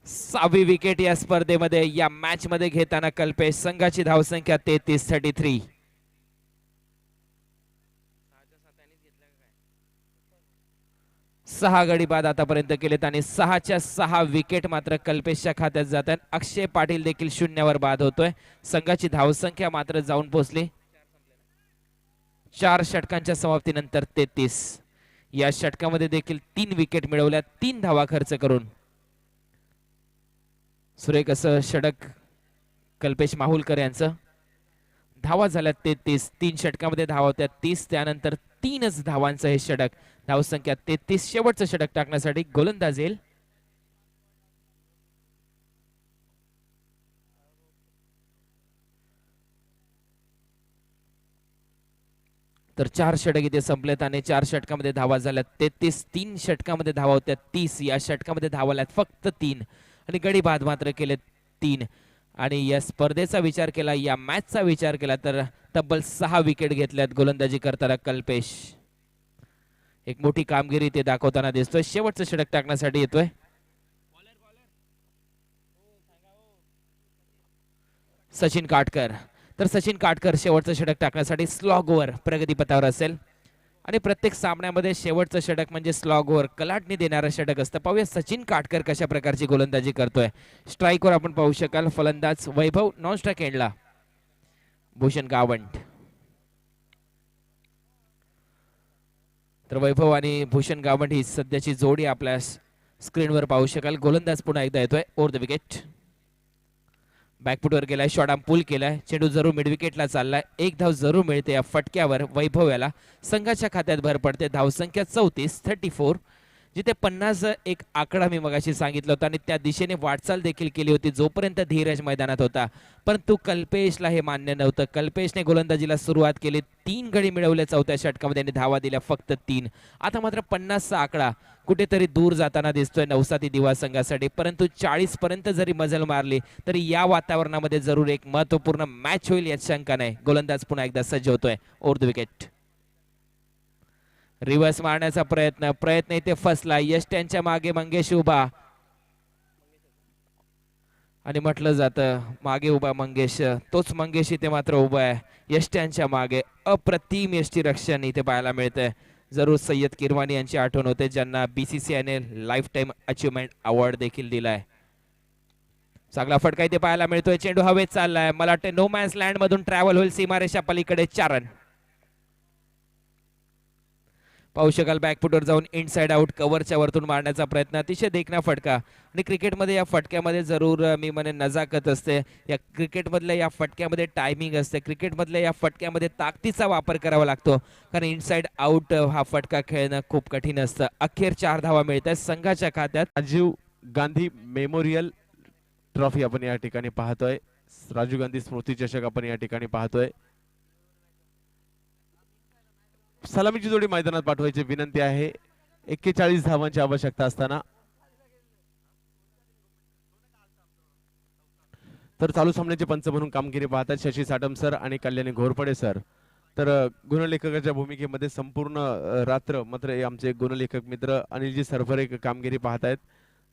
6वी विकेट या स्पर्धेमध्ये या मॅच मध्ये घेताना कल्पेश. संघाची धावसंख्या 33. 6 गडी बाद आतापर्यंत केलेत आणि 6च्या 6 विकेट मात्र कल्पेशच्या खात्यात जातात. अक्षय पाटील देखील 0वर बाद होतोय. संघाची धावसंख्या मात्र जाऊन पोहोचली 4 षटकांच्या समाप्तीनंतर 33. या षटकामध्ये देखील 3 विकेट मिळवल्या 3 धावा खर्च करून. सुरेख असं षटक कल्पेश माहुलकर यांचं. धावा झाल्या 33. 3 षटकामध्ये धावा होत्या 30. त्यानंतर 3च धावांचं हे षटक. धावसंख्या 33. शेवटचं षटक टाकण्यासाठी गोलंदाज येईल. तर 4 षटक इथे संपलेत आणि 4 षटकामध्ये धावा झाल्या 33. 3 षटकामध्ये धावा होत्या 30. या षटकामध्ये धावा आल्यात फक्त 3 आणि गडी बाद मात्र केले 3. आणि या स्पर्धेचा विचार केला, या मॅचचा विचार केला तर तब्बल 6 विकेट घेतल्यात गोलंदाजी करताना कल्पेश. एक मोठी कामगिरी ते दाखवताना दिसतोय. शेवटचं षटक टाकण्यासाठी येतोय सचिन काटकर. तर सचिन काटकर शेवटचं षटक टाकण्यासाठी स्लॉग ओव्हर प्रगतीपथावर असेल. आणि प्रत्येक सामन्यामध्ये शेवटचं षटक म्हणजे स्लॉगवर कलाटणी देणारं षटक असतं. पाहूया सचिन काटकर कशा प्रकारची गोलंदाजी करतोय. स्ट्राईकवर आपण पाहू शकाल फलंदाज वैभव, नॉन स्ट्राईक एंडला भूषण गावंट. तर वैभव आणि भूषण गावंट ही सध्याची जोडी आपल्या स्क्रीनवर पाहू शकाल. गोलंदाज पुन्हा एकदा येतोय ओव्हर द विकेट. बॅकफुटवर गेलाय, शॉट आर्म पुल केलाय, चेंडू जरूर मिड विकेटला चाललाय. एक धाव जरूर मिळते या फटक्यावर वैभव याला. संघाच्या खात्यात भर पडते. धावसंख्या 34. जिथे 50 एक आकडा मी मगाशी सांगितलं होता आणि त्या दिशेने वाटचाल देखील केली होती जोपर्यंत धीरज मैदानात होता. परंतु कल्पेशला हे मान्य नव्हतं. कल्पेशने गोलंदाजीला सुरुवात केली. 3 गडी मिळवले चौथ्या षटकामध्ये आणि धावा दिल्या फक्त 3. आता मात्र 50चा आकडा कुठेतरी दूर जाताना दिसतोय नवसाती दिवा संघासाठी. परंतु 40 पर्यंत जरी मजल मारली तरी या वातावरणामध्ये जरूर एक महत्वपूर्ण मॅच होईल यात शंका नाही. गोलंदाज पुन्हा एकदा सज्ज होतोय ओव्हर द विकेट. रिव्हर्स मारण्याचा प्रयत्न इथे फसला. यश त्यांच्या मागे मंगेश उभा आणि म्हटलं जातं मागे उभा मंगेश, तोच मंगेश इथे मात्र उभा आहे यश त्यांच्या मागे. अप्रतिम यष्टी रक्षण इथे पाहायला मिळतंय. जरूर सय्यद किरवानी यांची आठवण होते ज्यांना बीसीसीआयने लाईफ टाइम अचीवमेंट अवॉर्ड देखील दिलाय. चांगला फटका इथे पाहायला मिळतोय. चेंडू हवेत चाललाय. मला वाटतं नो मॅन्स लँड मधून ट्रॅव्हल होईल सीमारेषा पलीकडे. 4 रन. पाहू शकाल बॅकफुटवर जाऊन इनसाइड आउट कव्हरच्या वरतून मारण्याचा प्रयत्न. अतिशय देखणा फटका आणि क्रिकेटमध्ये या फटक्यामध्ये जरूर मी म्हणेन नजाकत असते. या क्रिकेटमधल्या या फटक्यामध्ये टायमिंग असते. क्रिकेटमधल्या या फटक्यामध्ये ताकदीचा वापर करावा लागतो कारण इनसाइड आउट हा फटका खेळणं खूप कठीण असतं. अखेर 4 धावा मिळतात संघाच्या खात्यात. राजीव गांधी मेमोरियल ट्रॉफी आपण या ठिकाणी पाहतोय. राजीव गांधी स्मृती चषक आपण या ठिकाणी पाहतोय. सलामीची जोडी मैदानात पाठवायची विनंती आहे. 41 धावांची आवश्यकता असताना तर चालू सामन्याचे पंच म्हणून कामगिरी पाहतात शशी साटम सर आणि कल्याणी घोरपडे सर. तर गुणलेखकाच्या भूमिकेमध्ये संपूर्ण रात्र मात्र आमचे गुणलेखक मित्र अनिलजी सरफरे कामगिरी पाहतायत.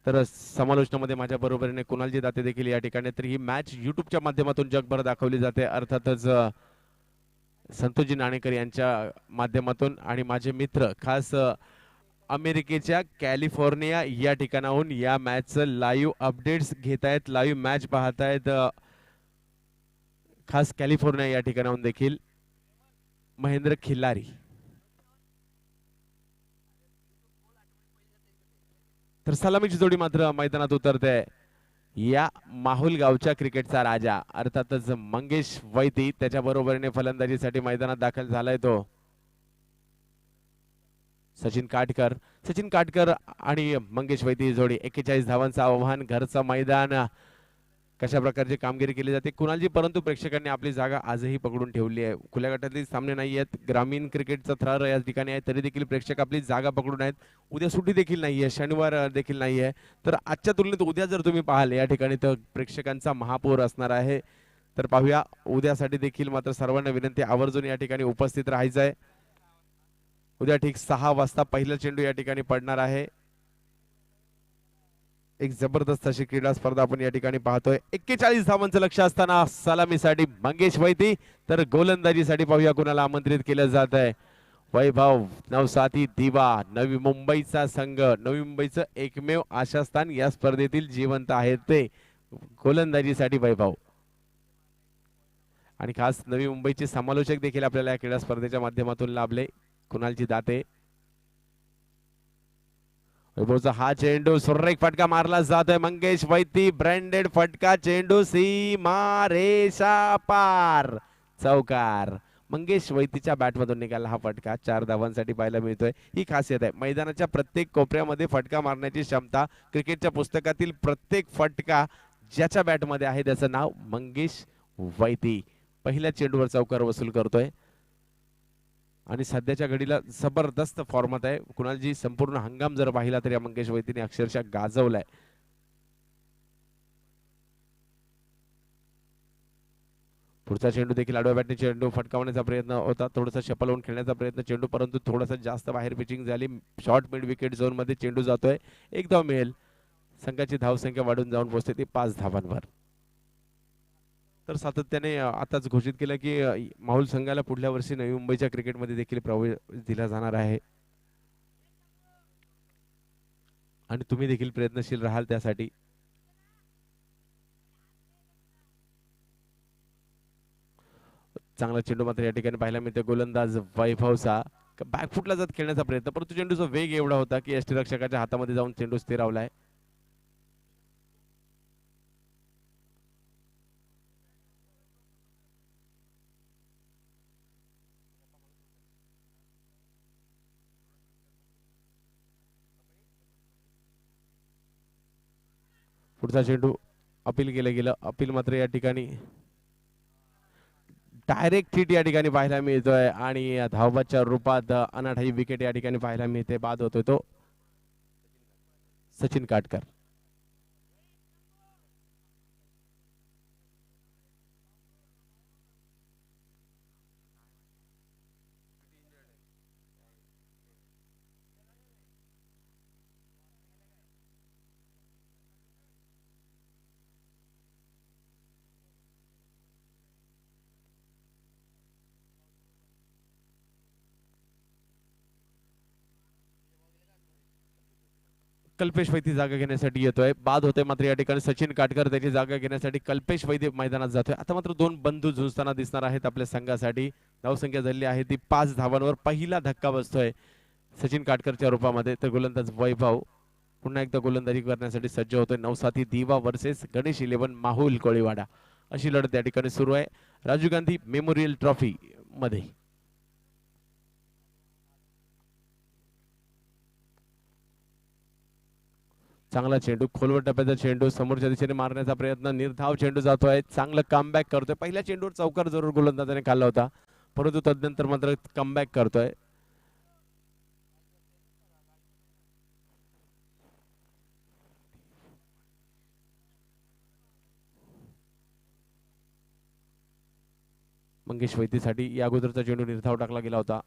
तर समालोचनामध्ये माझ्या बरोबरीने कुणालजी दाते देखील या ठिकाणी. तर ही मॅच युट्यूबच्या माध्यमातून जगभर दाखवली जाते. अर्थातच संतोषजी नाणेकर यांच्या माध्यमातून आणि माझे मित्र खास अमेरिकेच्या कॅलिफोर्निया या ठिकाणाहून या मॅचचं लाईव्ह अपडेट्स घेत आहेत. लाईव्ह मॅच पाहतायत खास कॅलिफोर्निया या ठिकाणाहून देखील महेंद्र खिल्लारी. तर सलामीची जोडी मात्र मैदानात उतरते. या माहुल गावच्या क्रिकेटचा राजा अर्थातच मंगेश वैती त्याच्या बरोबरीने फलंदाजीसाठी मैदानात दाखल झालाय तो सचिन काटकर आणि मंगेश वैती जोडी. 41 धावांचं आव्हान. घरचं मैदान. कशा प्रकारची कामगिरी केली जाते कुणालजी. परंतु प्रेक्षकांनी आपली जागा आजही पकडून ठेवली आहे. खुल्या गटातील सामने नाही आहेत. ग्रामीण क्रिकेटचा थरार या ठिकाणी आहे तरी देखील प्रेक्षक आपली जागा पकडून आहेत. उद्या सुट्टी देखील नाहीये. शनिवार देखील नाहीये. तर आजच्या तुलनेत उद्या जर तुम्ही पाहाल या ठिकाणी तर प्रेक्षकांचा महापूर असणार आहे. तर पाहूया उद्यासाठी देखील मात्र सर्वांना विनंती आवर्जून या ठिकाणी उपस्थित राहायचं आहे. उद्या ठीक 6 वाजता पहिला चेंडू या ठिकाणी पडणार आहे. एक जबरदस्त अशी क्रीडा स्पर्धा आपण या ठिकाणी पाहतोय. 41 धावांचं लक्ष असताना सलामीसाठी मंगेश वैती तर गोलंदाजीसाठी पाहूया कुणाला आमंत्रित केलं जात आहे. वैभव नवसाती दिवा नवी मुंबईचा संघ. नवी मुंबईचं एकमेव आशास्थान या स्पर्धेतील जिवंत आहे ते गोलंदाजीसाठी वैभव. आणि खास नवी मुंबईचे समालोचक देखील आपल्याला या क्रीडा स्पर्धेच्या माध्यमातून लाभले कुणालजी दाते. वैभवचा हा चेंडू सुरेख फटका मारला जातोय. मंगेश वैती ब्रँडेड फटका. चेंडू सीमा रेषा पार. चौकार. मंगेश वैतीच्या बॅटमधून निघाला हा फटका. 4 धावांसाठी पाहायला मिळतोय. ही खासियत आहे मैदानाच्या प्रत्येक कोपऱ्यामध्ये फटका मारण्याची क्षमता. क्रिकेटच्या पुस्तकातील प्रत्येक फटका ज्याच्या बॅटमध्ये आहे त्याचं नाव मंगेश वैती. पहिल्या चेंडूवर चौकार वसूल करतोय आणि सध्याच्या घडीला जबरदस्त फॉर्मात आहे. कुणालजी संपूर्ण हंगाम जर पाहिला तर या मंगेश वैतीने अक्षरशः गाजवलाय. पुढचा चेंडू देखील आडव्या बॅटने चेंडू फटकावण्याचा प्रयत्न होता. थोडासा शपल होऊन खेळण्याचा प्रयत्न चेंडू परंतु थोडासा जास्त बाहेर पिचिंग झाली. शॉर्ट मिड विकेट झोन मध्ये चेंडू जातोय. 1 धाव मिळेल. संघाची धावसंख्या वाढून जाऊन पोहोचते ती 5 धावांवर. तर सातत्याने आताच घोषित केलं की माहुल संघाला पुढल्या वर्षी नवी मुंबईच्या क्रिकेटमध्ये देखील प्रवेश दिला जाणार आहे आणि तुम्ही देखील प्रयत्नशील राहाल त्यासाठी. चांगला चेंडू मात्र या ठिकाणी पाहायला मिळते. गोलंदाज वैभवचा बॅकफुटला जात खेळण्याचा प्रयत्न, परंतु चेंडूचा वेग एवढा होता की यष्टीरक्षकाच्या हातामध्ये जाऊन चेंडू स्थिरावलाय. पुढचा चेंडू अपील केलं गेलं. अपील मात्र या ठिकाणी डायरेक्ट हिट या ठिकाणी पाहायला मिळतोय आणि धावबादच्या रूपात अनाठाई विकेट या ठिकाणी पाहायला मिळते. बाद होतोय तो सचिन काटकर. कल्पेश वैद्य जागा घेण्यासाठी येतोय. बाद होतोय मात्र या ठिकाणी सचिन काटकर त्याची जागा घेण्यासाठी कल्पेश वैद्य मैदानात जातोय. आता मात्र दोन बंधू झुंजताना दिसणार आहेत आपल्या संघासाठी. धावसंख्या झालेली आहे ती 5 धावांवर. पहिला धक्का बसतोय सचिन काटकरच्या रूपामध्ये. तर गोलंदाज वैभव पुन्हा एकदा गोलंदाजी करण्यासाठी सज्ज होतोय. नवसाथी दिवा वर्सेस गणेश 11 माहुल कोळीवाडा अशी लढत या ठिकाणी सुरू आहे राजीव गांधी मेमोरियल ट्रॉफी मध्ये. चांगला चेंडू, खोलवर टप्प्याचा चेंडू समोरच्या दिशेने मारण्याचा प्रयत्न. निर्धाव चेंडू जातोय. चांगलं कमबॅक करतोय. पहिल्या चेंडूवर चौकार जरूर गोलंदाजाने खाल्ला होता, परंतु तदनंतर मात्र कमबॅक करतोय. मंगेश वैद्यसाठी या अगोदरचा चेंडू निर्धाव टाकला गेला होता.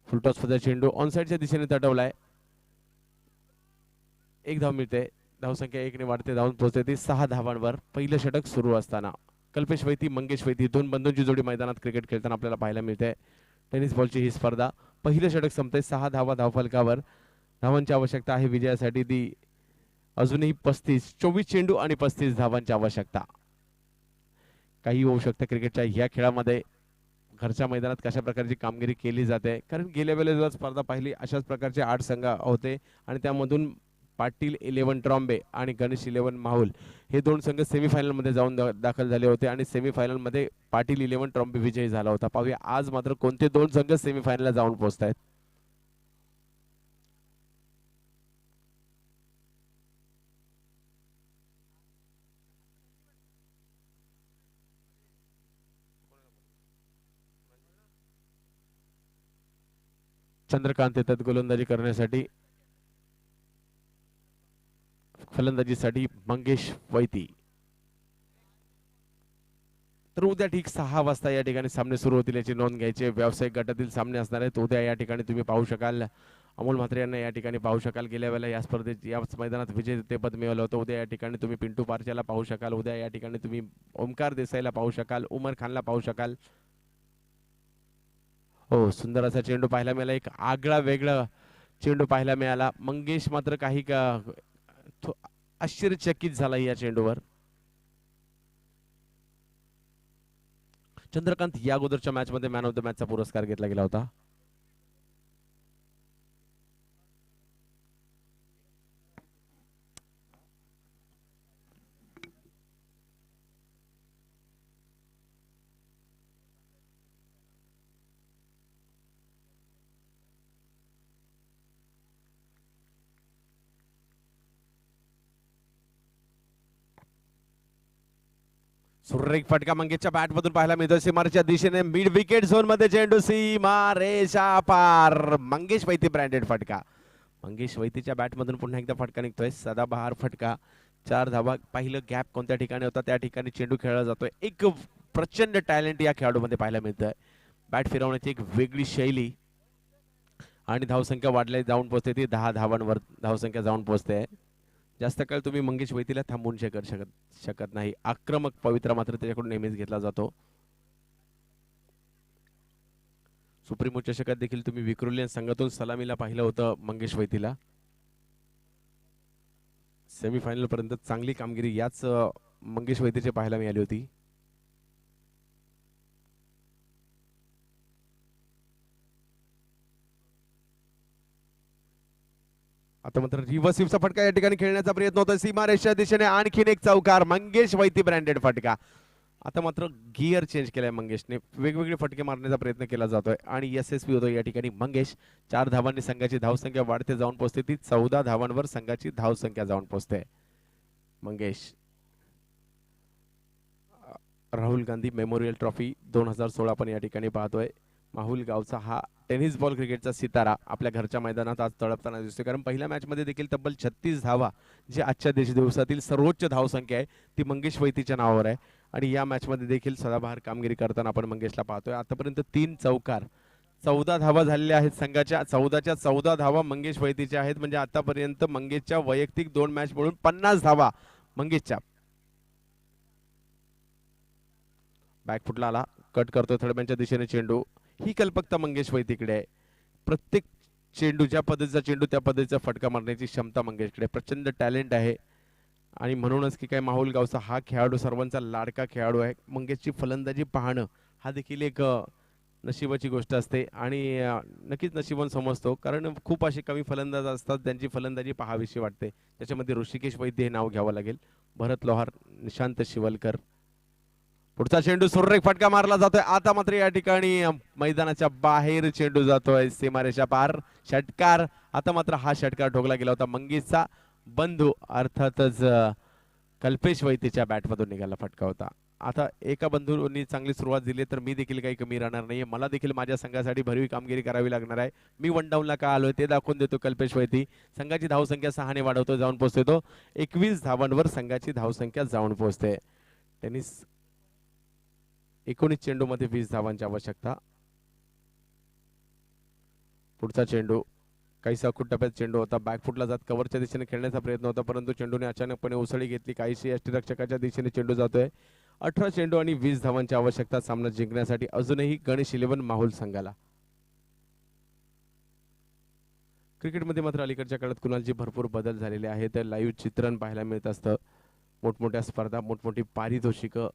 फुलटॉसचा चेंडू ऑनसाइडच्या दिशेने तटवलाय. एक धाव मिळते. धावसंख्या 1 ने वाढते. धावून पोहोचते ती 6 धावांवर. पहिलं षटक सुरू असताना कल्पेश वैद्य मंगेश वैद्य दोन बंधूंची जोडी मैदानात क्रिकेट खेळताना आपल्याला पाहायला मिळते. टेनिस बॉलची ही स्पर्धा. पहिलं षटक संपते. 6 धावा धावफलकावर. धावांची आवश्यकता आहे विजयासाठी ती अजूनही 35. 24 चेंडू आणि 35 धावांची आवश्यकता. काही होऊ शकतं क्रिकेटच्या ह्या खेळामध्ये. घरच्या मैदानात कशा प्रकारची कामगिरी केली जाते, कारण गेल्या वेळेला स्पर्धा पाहिली अशाच प्रकारचे 8 संघ होते आणि त्यामधून पाटील 11 ट्रॉम्बे आणि गणेश 11 माहुल हे दोन संघ सेमीफायनल मध्ये जाऊन दाखल झाले होते आणि सेमीफायनल मध्ये पाटील 11 ट्रॉम्बे विजयी झाला होता. पाहूया आज मात्र कोणते दोन संघ सेमीफायनलला जाऊन पोहोचतायत. चंद्रकांत येतात गोलंदाजी करण्यासाठी. फलंदाजीसाठी मंगेश वैती. तर उद्या ठीक 6 वाजता या ठिकाणी सामने सुरू होतील याची नोंद घ्यायची. व्यावसायिक गटातील सामने असणार आहेत उद्या या ठिकाणी. तुम्ही पाहू शकाल अमोल म्हात्रे यांना या ठिकाणी पाहू शकाल. गेल्या वेळेला या स्पर्धेत या मैदानात विजेतेपद मिळवलं होतं. उद्या या ठिकाणी तुम्ही पिंटू पारच्याला पाहू शकाल. उद्या या ठिकाणी तुम्ही ओमकार देसाईला पाहू शकाल. उमर खानला पाहू शकाल. हो, सुंदर असा चेंडू पाहायला मिळाला. एक आगळा वेगळा चेंडू पाहायला मिळाला. मंगेश मात्र काही आश्चर्यचकित झाला या चेंडूवर. चंद्रकांत या अगोदरच्या मॅच मध्ये मॅन ऑफ द मॅचचा पुरस्कार घेतला गेला होता. सुरेख फटका मंगेशच्या बॅट मधून पाहायला मिळतो. सीमारेच्या दिशेने मिड विकेट झोन मध्ये चेंडू सीमा रेषा पार. मंगेश वैती ब्रँडेड फटका. मंगेश वैतीच्या बॅट मधून पुन्हा एकदा फटका निघतोय. सदाबहार फटका. 4 धावा. पहिलं गॅप कोणत्या ठिकाणी होता त्या ठिकाणी चेंडू खेळला जातोय. एक प्रचंड टॅलेंट या खेळाडूमध्ये पाहायला मिळतंय. बॅट फिरवण्याची एक वेगळी शैली आणि धावसंख्या वाढल्या जाऊन पोहोचते ती 10 धावांवर धावसंख्या जाऊन पोहोचते. जास्त काळ तुम्ही मंगेश वैतीला थांबवून शकत नाही. आक्रमक पवित्रा मात्र त्याच्याकडून नेहमीच घेतला जातो. सुप्रीमो चषकात देखील तुम्ही विक्रोलियन संघातून सलामीला पाहिलं होतं मंगेश वैतीला. सेमीफायनल पर्यंत चांगली कामगिरी याच मंगेश वैतीचे पाहायला मिळाली होती. आता मात्र रिव्हर्सिव्हचा फटका या ठिकाणी खेळण्याचा प्रयत्न होता सीमारेषा दिशेने. आणखीन एक चौकार मंगेश वैती ब्रँडेड फटका. आता मात्र गिअर चेंज केलाय मंगेशने. वेगवेगळे फटके मारण्याचा प्रयत्न केला जातोय आणि यशस्वी होतो या ठिकाणी मंगेश. 4 धावांनी संघाची धावसंख्या वाढते जाऊन पोहोचते ती 14 धावांवर संघाची धावसंख्या जाऊन पोहोचते. मंगेश राहुल गांधी मेमोरियल ट्रॉफी 2016 आपण या ठिकाणी पाहतोय. माहुल गावचा हा टेनिस बॉल क्रिकेटचा सितारा आपल्या घरच्या मैदानात आज तळपताना दिसतोय. कारण पहिल्या मॅच मध्ये देखील तब्बल 36 धावा जी आजच्या दिवसातील सर्वोच्च धावसंख्या आहे ती मंगेश वैतीच्या नावावर आहे. आणि या मॅच मध्ये देखील सदाबहार कामगिरी करताना आपण मंगेशला पाहतोय. आतापर्यंत 3 चौकार 14 धावा झालेल्या आहेत संघाच्या. 14च्या 14 धावा मंगेश वैतीच्या आहेत. म्हणजे आतापर्यंत मंगेशच्या वैयक्तिक 2 मॅच मिळून 50 धावा मंगेशच्या. बॅकफुटला आला, कट करतोय थडब्यांच्या दिशेने चेंडू. ही कल्पकता मंगेश वैतीकडे आहे. प्रत्येक चेंडू ज्या पद्धतीचा चेंडू त्या पद्धतीचा फटका मारण्याची क्षमता मंगेशकडे. प्रचंड टॅलेंट आहे आणि म्हणूनच की काय माहुल गावचा हा खेळाडू सर्वांचा लाडका खेळाडू आहे. मंगेशची फलंदाजी पाहणं हा देखील एक नशिबाची गोष्ट असते आणि नक्कीच नशिबान समजतो. कारण खूप असे कमी फलंदाज असतात त्यांची फलंदाजी पाहावीशी वाटते. त्याच्यामध्ये ऋषिकेश वैद्य हे नाव घ्यावं लागेल. भरत लोहार, निशांत शिवलकर. पुढचा चेंडू सुरेख फटका मारला जातोय. आता मात्र या ठिकाणी मैदानाच्या बाहेर चेंडू जातोय सीमारेषा पार. षटकार. आता मात्र हा षटकार ठोकला गेला होता मंगेशचा बंधू अर्थातच कल्पेश वैतीच्या बॅटमधून निघाला फटका होता. आता एका बंधूंनी चांगली सुरुवात दिली तर मी देखील काही कमी राहणार नाहीये. मला देखील माझ्या संघासाठी भरवी कामगिरी करावी लागणार आहे. मी 1 डाऊनला का आलोय ते दाखवून देतो कल्पेश वैती. संघाची धावसंख्या 6 ने वाढवतो जाऊन पोहोचतो तो 21 धावांवर संघाची धावसंख्या जाऊन पोहोचते. टेनिस 19 चेंडू मध्ये 20 धावांची आवश्यकता. पुढचा चेंडू काहीसा अखूट टप्प्यात चेंडू होता. बॅकफुटला जात कव्हरच्या दिशेने खेळण्याचा प्रयत्न होता परंतु चेंडूने अचानकपणे उसळी घेतली. काहीशी यष्टीरक्षकाच्या दिशेने चेंडू जातोय. 18 चेंडू आणि 20 धावांची आवश्यकता सामना जिंकण्यासाठी अजूनही गणेश 11 माहुल संघाला. क्रिकेटमध्ये मात्र अलीकडच्या काळात कुणालची भरपूर बदल झालेले आहेत. लाईव्ह चित्रण पाहायला मिळत असतं. मोठमोठ्या स्पर्धा, मोठमोठी पारितोषिकं,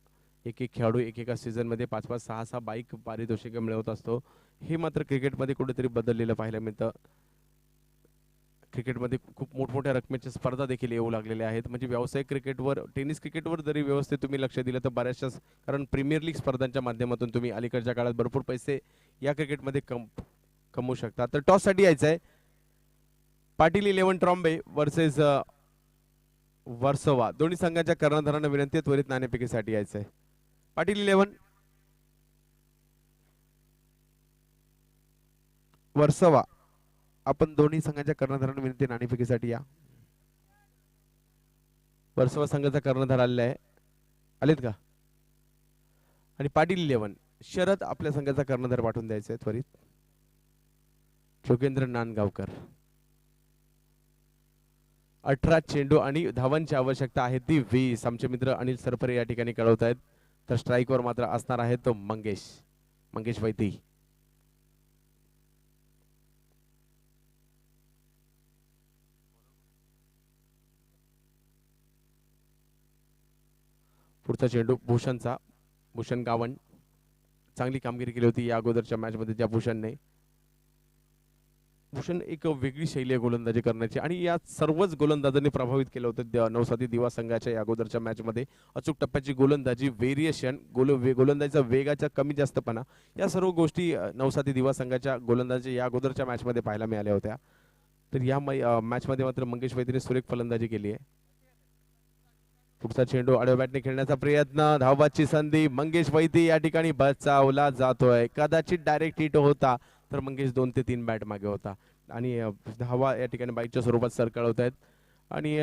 एक खेळाडू एकेका सीझन मध्ये 5-5, 6-6 बाईक पारितोषिकं मिळवत असतो. हे मात्र क्रिकेटमध्ये कुठेतरी बदललेलं पाहायला मिळतं. क्रिकेटमध्ये खूप मोठमोठ्या रकमेच्या स्पर्धा देखील येऊ लागलेल्या आहेत. म्हणजे व्यावसायिक क्रिकेटवर, टेनिस क्रिकेटवर जरी व्यवस्थित तुम्ही लक्ष दिलं तर बऱ्याचशा, कारण प्रीमियर लीग स्पर्धांच्या माध्यमातून तुम्ही अलीकडच्या काळात भरपूर पैसे या क्रिकेटमध्ये कमवू शकता. तर टॉस साठी यायचं आहे. पाटील 11 ट्रॉम्बे वर्सेस वर्सोवा. दोन्ही संघांच्या कर्णधारांना विनंती त्वरित नाणेफेकीसाठी यायचं आहे. पाटील 11 वर्सोवा. आपण दोन्ही संघांच्या कर्णधारांना विनंती नाणेफेकीसाठी या. वर्सोवा संघाचा कर्णधार आलेला आहे. आलेत का? आणि पाटील 11 शरद आपल्या संघाचा कर्णधार पाठवून द्यायचा आहे त्वरित. योगेंद्र नांदगावकर. 18 चेंडू आणि धावांची आवश्यकता आहे ती 20. आमचे मित्र अनिल सरपरे या ठिकाणी कळवत आहेत. तर स्ट्राइक वर मात्र असणार आहे तो मंगेश वैती. पुढचा चेंडू भूषणचा. भूषण गावंड चांगली कामगिरी केली होती या अगोदरच्या मॅच मध्ये. त्या भूषण एक वेगळी शैली आहे गोलंदाजी करण्याची आणि या सर्वच गोलंदाजांनी प्रभावित केलं होतं नवसाती दिवा संघाच्या या अगोदरच्या मॅच मध्ये. अचूक टप्प्याची गोलंदाजी, व्हेरिएशन, गोलंदाजीचा वेगाचा कमी जास्तपणा, या सर्व गोष्टी नवसाती दिवा संघाच्या गोलंदाजी या अगोदरच्या मॅच मध्ये पाहायला मिळाल्या होत्या. तर या मॅच मध्ये मात्र मंगेश वैतीने सुरेख फलंदाजी केली आहे. पुढचा चेंडू आडव्या बॅटने खेळण्याचा प्रयत्न, धावबाची संधी. मंगेश वैती या ठिकाणी बचावला जातोय. कदाचित डायरेक्ट हिट होता तर मंगेश 2 ते 3 बॅट मागे होता आणि धावा या ठिकाणी बाईकच्या स्वरूपात सरकळ होत आहेत आणि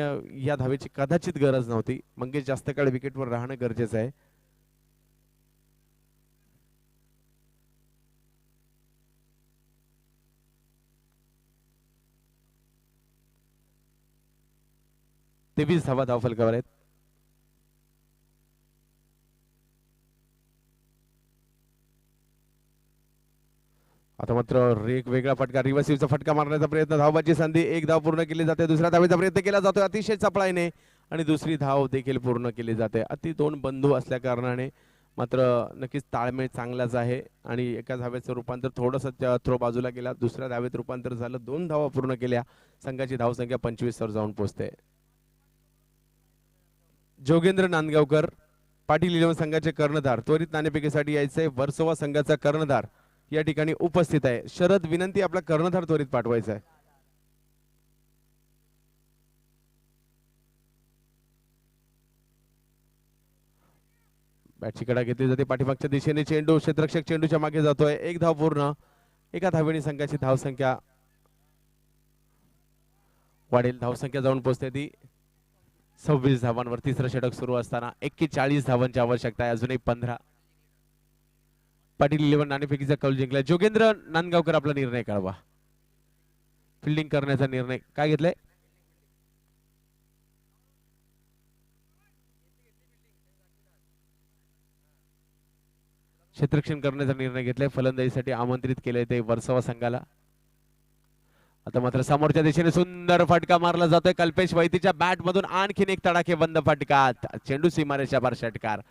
या धावेची कदाचित गरज नव्हती. मंगेश जास्त काळ विकेटवर राहणं गरजेचं आहे. 23 धावा धावफलकावर आहेत. आता मात्र एक वेगळा फटका, रिव्हर्सिव्हचा फटका मारण्याचा प्रयत्न, धावबाची संधी, एक धाव पूर्ण केली जाते, दुसऱ्या धावेचा प्रयत्न केला जातोय अतिशय चपळाईने आणि दुसरी धाव देखील पूर्ण केली जाते. अति दोन बंधू असल्या कारणाने मात्र नक्कीच ताळमेळ चांगलाच आहे आणि एका धावेचं रूपांतर थोडंसं थ्रो बाजूला गेला, दुसऱ्या धावेत रूपांतर झालं, 2 धावा पूर्ण केल्या, संघाची धावसंख्या 25 वर जाऊन पोहोचते. जोगेंद्र नांदगावकर पाटील इलेव्हन संघाचे कर्णधार त्वरित नाणेफेकीसाठी यायचंय. वर्सोवा संघाचा कर्णधार या ठिकाणी उपस्थित आहे. शरद विनंती, आपला कर्णधार त्वरित पाठवायचा आहे. बॅटची कडा घेतली जाते, पाठीमागच्या दिशेने चेंडू, क्षेत्ररक्षक चेंडूच्या मागे जातोय, एक धाव पूर्ण, एका धावेने संघाची धावसंख्या वाढेल, धावसंख्या जाऊन पोहोचते ती 26 धावांवर. तिसरं षटक सुरू असताना 41 धावांची आवश्यकता आहे, अजूनही 15. पाटील इलेव्हन नाणेफेकीचा कौल जिंकला. जोगेंद्र नांदगावकर, आपला निर्णय कळवा. फिल्डिंग करण्याचा निर्णय काय घेतलाय? क्षेत्ररक्षण करण्याचा निर्णय घेतलाय, फलंदाजीसाठी आमंत्रित केलंय ते वर्सोवा संघाला. आता मात्र समोरच्या दिशेने सुंदर फटका मारला जातोय कल्पेश वैतीच्या बॅट मधून, आणखीन एक तडाखेबंद फटका, चेंडू सीमारेषा पार षटकार.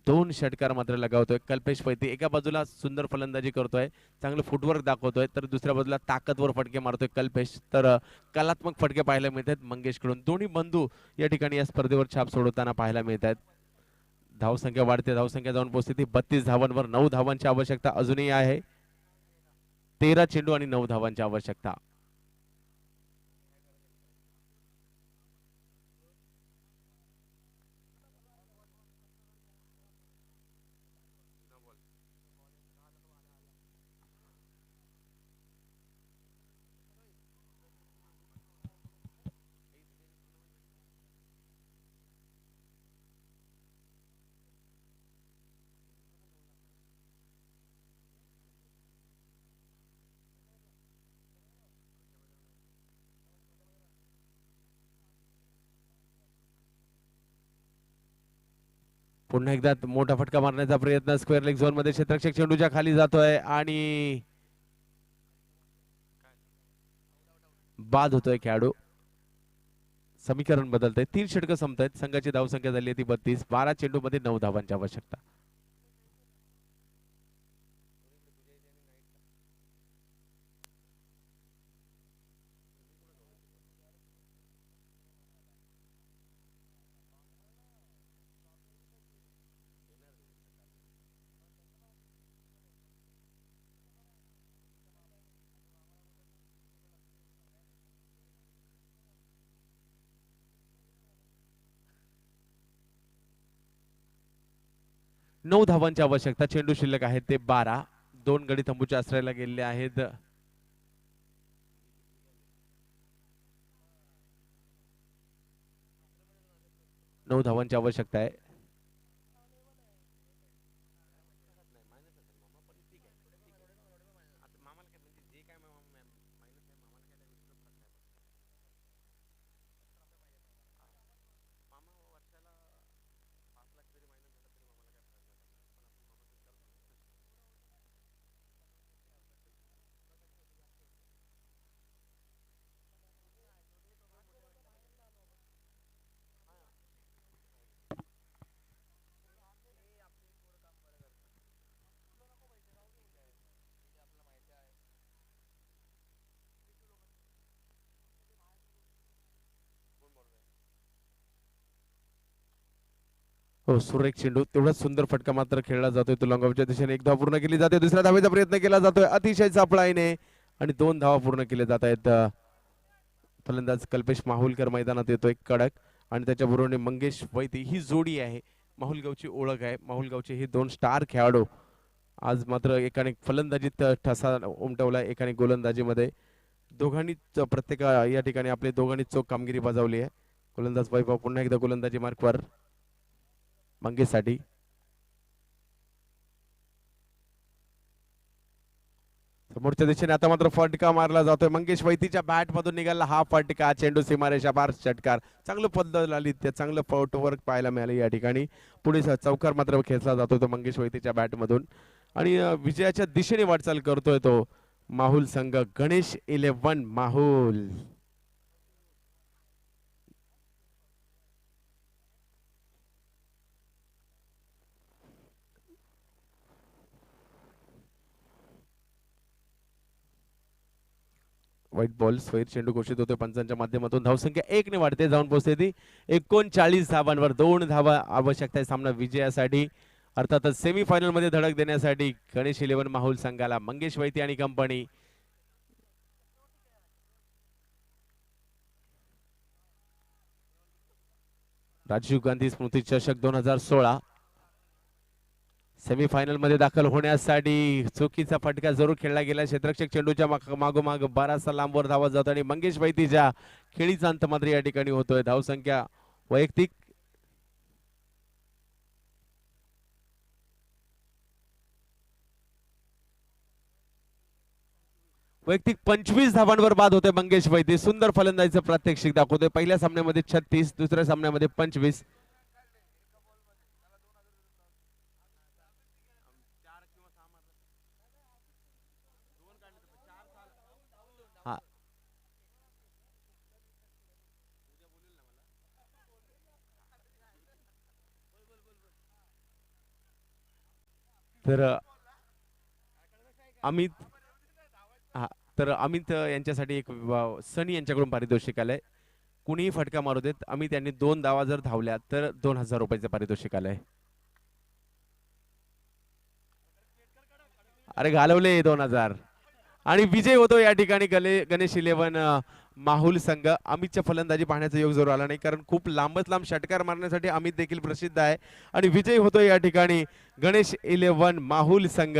2 षटकार मात्र लगावतोय कल्पेश वैती. एका बाजूला सुंदर फलंदाजी करतोय, चांगलं फुटवर्क दाखवतोय, तर दुसऱ्या बाजूला ताकदवर फटके मारतोय कल्पेश. तर कलात्मक फटके पाहायला मिळतात मंगेश कडून. दोन्ही बंधू या ठिकाणी या स्पर्धेवर छाप सोडवताना पाहायला मिळतात. धावसंख्या वाढते, धावसंख्या जाऊन पोहोचते ती 32 धावांवर. 9 धावांची आवश्यकता अजूनही आहे. 13 चेंडू आणि 9 धावांची आवश्यकता. पुन्हा एकदा मोठा फटका मारण्याचा प्रयत्न, स्क्वेअर लेग झोन मध्ये क्षेत्ररक्षक चेंडूच्या खाली जातोय आणि बाद होतोय खेळाडू. समीकरण बदलतंय, 3 षटकं संपतायत, संघाची धावसंख्या झाली आहे ती 32. 12 चेंडू मध्ये 9 धावांची आवश्यकता. नऊ धावांची आवश्यकता, चेंडू शिल्लक आहेत ते 12. 2 गडी तंबूच्या आश्रयाला गेलेले आहेत. नऊ धावांची आवश्यकता आहे. हो, सुरेख चेंडू, तेवढा सुंदर फटका मात्र खेळला जातोय तुलंगावच्या दिशेने. एक धाव पूर्ण केली जाते, दुसऱ्या धावेचा प्रयत्न केला जातोय अतिशय चपळाईने आणि 2 धावा पूर्ण केल्या जात आहेत. फलंदाज कल्पेश माहुलकर मैदानात येतोय कडक आणि त्याच्या बरोबर मंगेश वैती. ही जोडी आहे, माहुलगावची ओळख आहे. माहुलगावचे हे 2 स्टार खेळाडू आज मात्र एकाने फलंदाजीत ठसा उमटवला, एकाने गोलंदाजीमध्ये. दोघांनी प्रत्येक या ठिकाणी आपले दोघांनी चोख कामगिरी बजावली आहे. गोलंदाज वैभव पुन्हा एकदा गोलंदाजी मार्कवर मंगेशसाठी. समोरच्या दिशेने आता मात्र फटका मारला जातोय. मंगेश वैतीच्या बॅट मधून निघाला हा फटका. चेंडू सीमारेषा पार षटकार. चांगलं पद्धत आली, ते चांगलं फुटवर्क पाहायला मिळालं या ठिकाणी. पुढे चौकार मात्र खेचला जातो तो मंगेश वैतीच्या बॅट मधून आणि विजयाच्या दिशेने वाटचाल करतोय तो माहुल संघ. Ganesh 11 Mahul. White ball square चेंडू घोषित होते पंचांच्या माध्यमातून. धावसंख्या 1 ने वाढते, जाऊन पोहोचते ती 39 धावांवर. 2 धावा आवश्यक आहे सामना विजयासाठी. अर्थातच सेमीफायनल मध्ये धडक देण्यासाठी गणेश 11 माहुल संघाला मंगेश वैती आणि कंपनी. राजीव गांधी स्मृती चषक 2016 सेमीफायनल मध्ये दाखल होण्यासाठी चुकीचा फटका जरूर खेळला गेला. क्षेत्ररक्षक चेंडूच्या मागोमाग बराचसा लांबवर धावा जातो आणि मंगेश वैतीच्या खेळीचा अंत मात्र या ठिकाणी होतोय. धावसंख्या वैयक्तिक वैयक्तिक 25 धावांवर बाद होते मंगेश वैती. सुंदर फलंदाजीचं प्रात्यक्षिक दाखवतोय. पहिल्या सामन्यामध्ये 36, दुसऱ्या सामन्यामध्ये 25. तर अमित तर अमित यांच्यासाठी एक सनी यांच्याकडून पारितोषिक आलंय. कुणीही फटका मारू देत, अमित यांनी 2 धावा जर धावल्या तर 2000 रुपयाचं पारितोषिक आलंय. अरे घालवले 2000 आणि विजय होतो या ठिकाणी गणेश 11 माहुल संघ. अमितच्या फलंदाजी पाहण्याचा योग जरूर आला नाही, कारण खूप लांबच लांब षटकार मारण्यासाठी अमित देखील प्रसिद्ध आहे आणि विजय होतो या ठिकाणी गणेश 11 माहुल संघ.